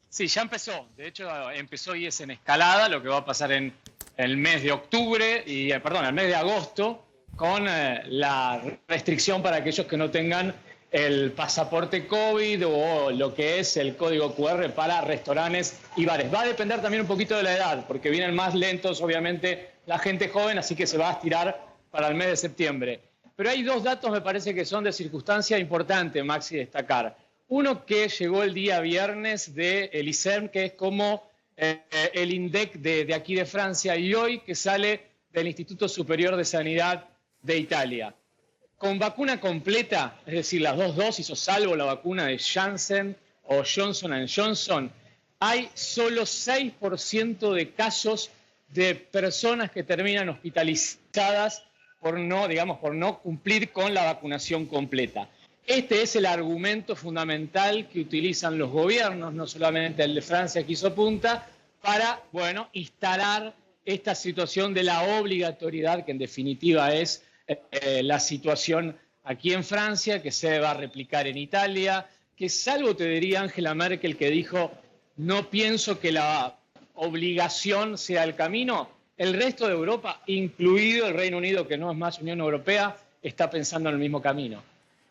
Sí, ya empezó. De hecho, empezó y es en escalada lo que va a pasar en el mes de octubre, el mes de agosto, con la restricción para aquellos que no tengan el pasaporte COVID o lo que es el código QR para restaurantes y bares. Va a depender también un poquito de la edad, porque vienen más lentos, obviamente, la gente joven, así que se va a estirar para el mes de septiembre. Pero hay dos datos, me parece, que son de circunstancia importante, Maxi, destacar. Uno que llegó el día viernes del ISERM, que es como el INDEC de aquí de Francia, y hoy que sale del Instituto Superior de Sanidad de Italia. Con vacuna completa, es decir, las dos dosis, o salvo la vacuna de Janssen o Johnson & Johnson, hay solo 6% de casos de personas que terminan hospitalizadas por no cumplir con la vacunación completa. Este es el argumento fundamental que utilizan los gobiernos, no solamente el de Francia que hizo punta, para, instalar esta situación de la obligatoriedad, que en definitiva es la situación aquí en Francia, que se va a replicar en Italia, que salvo, te diría Angela Merkel, que dijo, no pienso que la obligación sea el camino, el resto de Europa, incluido el Reino Unido, que no es más Unión Europea, está pensando en el mismo camino.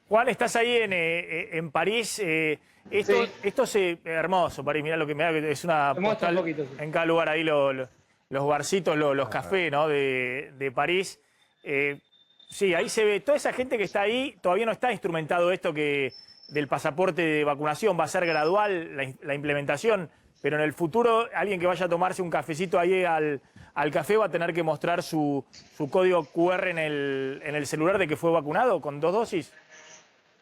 Juan, estás ahí en París. Esto es hermoso, París. Mirá lo que me da, es una postal en cada lugar ahí, los barcitos, los cafés, ¿no? de París. Sí, ahí se ve toda esa gente que está ahí. Todavía no está instrumentado esto del pasaporte de vacunación. Va a ser gradual la implementación. pero en el futuro alguien que vaya a tomarse un cafecito ahí al café va a tener que mostrar su código QR en el celular de que fue vacunado con 2 dosis.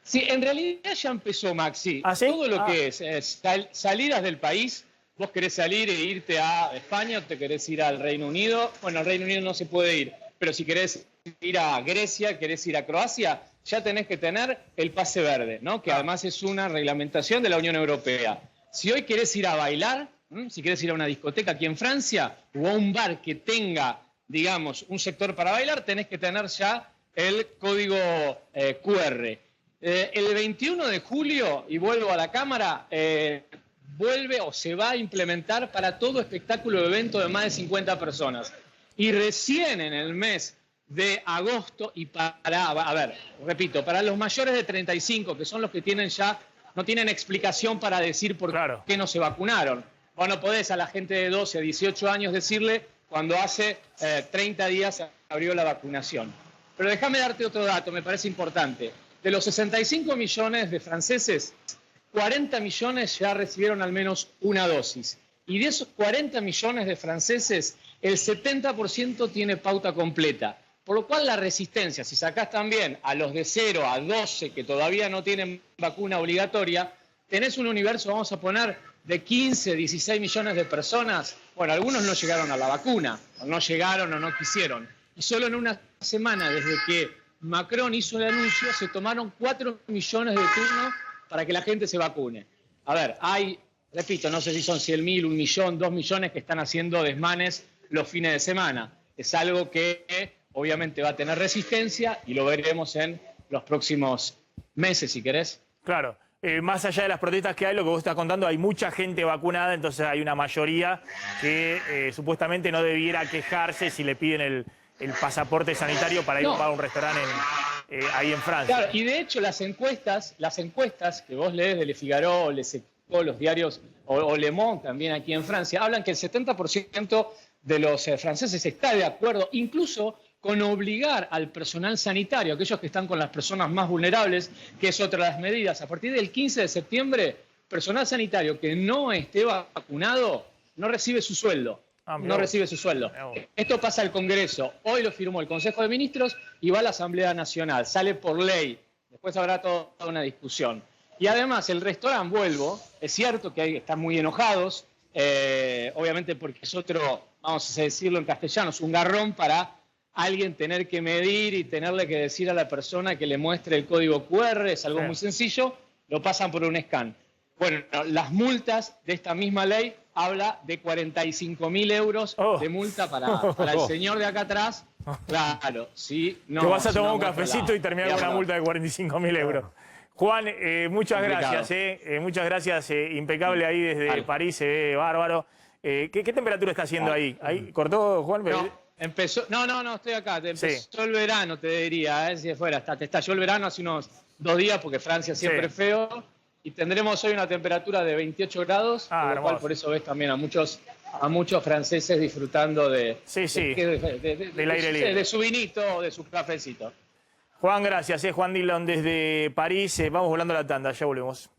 Sí, en realidad ya empezó, Maxi. ¿Ah, sí? Todo lo que es salidas del país, vos querés salir e irte a España o te querés ir al Reino Unido. Bueno, al Reino Unido no se puede ir, pero si querés ir a Grecia, querés ir a Croacia, ya tenés que tener el pase verde, ¿no? Que además es una reglamentación de la Unión Europea. Si hoy querés ir a bailar, si querés ir a una discoteca aquí en Francia o a un bar que tenga, digamos, un sector para bailar, tenés que tener ya el código QR. El 21 de julio, y vuelvo a la cámara, vuelve o se va a implementar para todo espectáculo o evento de más de 50 personas. Y recién en el mes de agosto, y a ver, repito, para los mayores de 35, que son los que tienen ya, no tienen explicación para decir por qué no se vacunaron. Vos no podés a la gente de 12 a 18 años decirle cuando hace 30 días abrió la vacunación. Pero déjame darte otro dato, me parece importante. De los 65 millones de franceses, 40 millones ya recibieron al menos una dosis. Y de esos 40 millones de franceses, el 70% tiene pauta completa. Por lo cual la resistencia, si sacás también a los de 0 a 12 que todavía no tienen vacuna obligatoria, tenés un universo, vamos a poner, de 15, 16 millones de personas. Bueno, algunos no llegaron a la vacuna, o no llegaron o no quisieron. Y solo en una semana, desde que Macron hizo el anuncio, se tomaron 4 millones de turnos para que la gente se vacune. A ver, hay, repito, no sé si son 100.000, 1 millón, 2 millones que están haciendo desmanes los fines de semana. Es algo que obviamente va a tener resistencia y lo veremos en los próximos meses, si querés. Claro. Más allá de las protestas que hay, lo que vos estás contando, hay mucha gente vacunada, entonces hay una mayoría que supuestamente no debiera quejarse si le piden el pasaporte sanitario para ir a un restaurante ahí en Francia. Claro, y de hecho las encuestas que vos lees de Le Figaro, Le Secó, los diarios, o Le Monde también aquí en Francia, hablan que el 70% de los franceses está de acuerdo, incluso con obligar al personal sanitario, aquellos que están con las personas más vulnerables, que es otra de las medidas. A partir del 15 de septiembre, personal sanitario que no esté vacunado no recibe su sueldo. No recibe su sueldo. Esto pasa al Congreso. Hoy lo firmó el Consejo de Ministros y va a la Asamblea Nacional. Sale por ley. Después habrá toda una discusión. Y además, el restaurante Vuelvo, es cierto que están muy enojados, obviamente porque es otro, vamos a decirlo en castellano, es un garrón para alguien tener que medir y tenerle que decir a la persona que le muestre el código QR, es algo muy sencillo, lo pasan por un scan. Bueno, las multas de esta misma ley habla de 45.000 euros de multa para el señor de acá atrás. Claro, sí. No, te vas a tomar un cafecito y terminar con una multa de 45.000 euros. Juan, muchas gracias. Muchas gracias. Impecable ahí desde París, se ve bárbaro. ¿Qué temperatura está haciendo ahí? ¿Ahí cortó, Juan? No, estoy acá. Empezó el verano, te diría, si fuera. Te estalló el verano hace unos 2 días porque Francia siempre es feo. Y tendremos hoy una temperatura de 28 grados, por lo cual por eso ves también a muchos franceses disfrutando del aire libre, de su vinito o de su cafecito. Juan, gracias. Juan Dillon desde París. Vamos volando a la tanda, ya volvemos.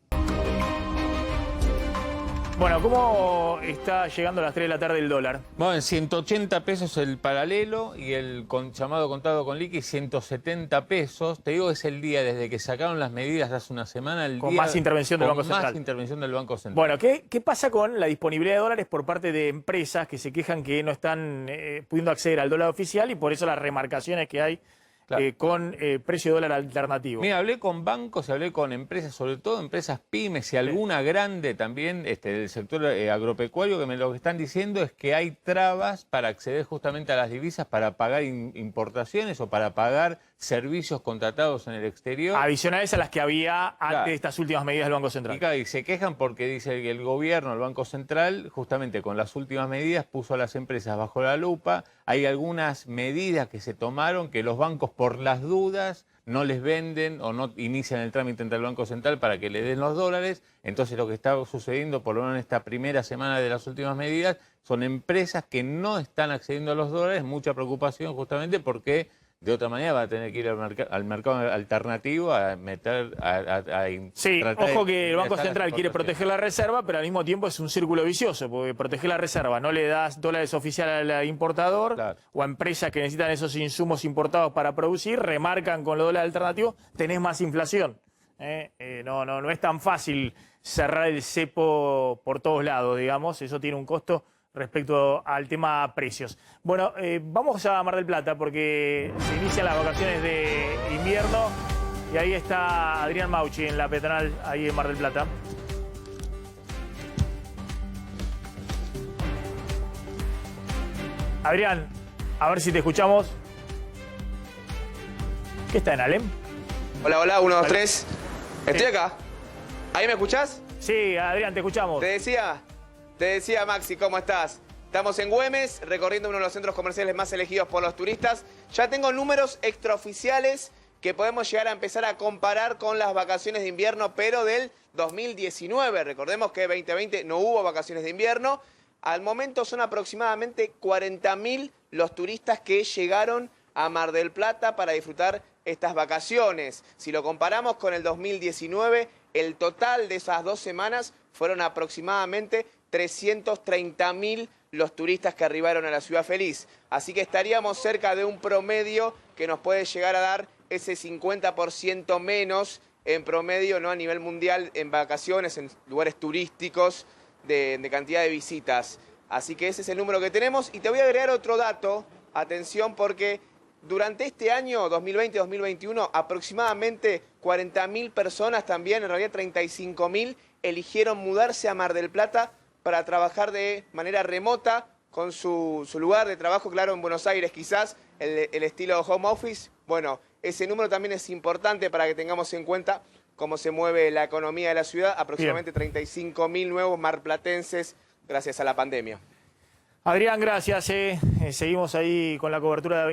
Bueno, ¿cómo está llegando a las 3 de la tarde el dólar? Bueno, en 180 pesos el paralelo y el llamado contado con liqui 170 pesos. Te digo, es el día desde que sacaron las medidas hace una semana. Con más intervención del Banco Central. Con más intervención del Banco Central. Bueno, ¿qué pasa con la disponibilidad de dólares por parte de empresas que se quejan que no están pudiendo acceder al dólar oficial y por eso las remarcaciones que hay? Claro. Con precio de dólar alternativo. Mira, hablé con bancos y hablé con empresas, sobre todo empresas pymes y alguna grande también del sector agropecuario, que lo que están diciendo es que hay trabas para acceder justamente a las divisas para pagar importaciones o para pagar servicios contratados en el exterior. Adicionales a las que había antes de estas últimas medidas del Banco Central. Y se quejan porque dice que el gobierno, el Banco Central, justamente con las últimas medidas puso a las empresas bajo la lupa. Hay algunas medidas que se tomaron que los bancos, por las dudas, no les venden o no inician el trámite ante el Banco Central para que le den los dólares. Entonces lo que está sucediendo, por lo menos en esta primera semana de las últimas medidas, son empresas que no están accediendo a los dólares. Mucha preocupación justamente porque De otra manera va a tener que ir al mercado alternativo a meter, Sí, tratar ojo de que el Banco ingresar Central las quiere exportaciones. proteger la reserva, pero al mismo tiempo es un círculo vicioso, porque proteger la reserva no le das dólares oficiales al importador o a empresas que necesitan esos insumos importados para producir, remarcan con los dólares alternativos, tenés más inflación. No es tan fácil cerrar el cepo por todos lados, digamos, eso tiene un costo respecto al tema precios. Bueno, vamos a Mar del Plata porque se inician las vacaciones de invierno y ahí está Adrián Mauchi en la peatonal, ahí en Mar del Plata. Adrián, a ver si te escuchamos. ¿Qué está en Alem? Hola, hola, 1, 2, 3. Estoy acá. ¿Ahí me escuchás? Sí, Adrián, te escuchamos. Te decía Maxi, ¿cómo estás? Estamos en Güemes, recorriendo uno de los centros comerciales más elegidos por los turistas. Ya tengo números extraoficiales que podemos llegar a empezar a comparar con las vacaciones de invierno, pero del 2019. Recordemos que 2020 no hubo vacaciones de invierno. Al momento son aproximadamente 40.000 los turistas que llegaron a Mar del Plata para disfrutar estas vacaciones. Si lo comparamos con el 2019, el total de esas 2 semanas fueron aproximadamente 330.000 los turistas que arribaron a la Ciudad Feliz. Así que estaríamos cerca de un promedio que nos puede llegar a dar ese 50% menos en promedio, ¿no? A nivel mundial en vacaciones, en lugares turísticos, de cantidad de visitas. Así que ese es el número que tenemos. Y te voy a agregar otro dato, atención, porque durante este año 2020-2021 aproximadamente 40.000 personas también, en realidad 35.000, eligieron mudarse a Mar del Plata para trabajar de manera remota con su lugar de trabajo, claro, en Buenos Aires quizás, el estilo home office. Bueno, ese número también es importante para que tengamos en cuenta cómo se mueve la economía de la ciudad. Aproximadamente 35.000 nuevos marplatenses gracias a la pandemia. Adrián, gracias. Seguimos ahí con la cobertura de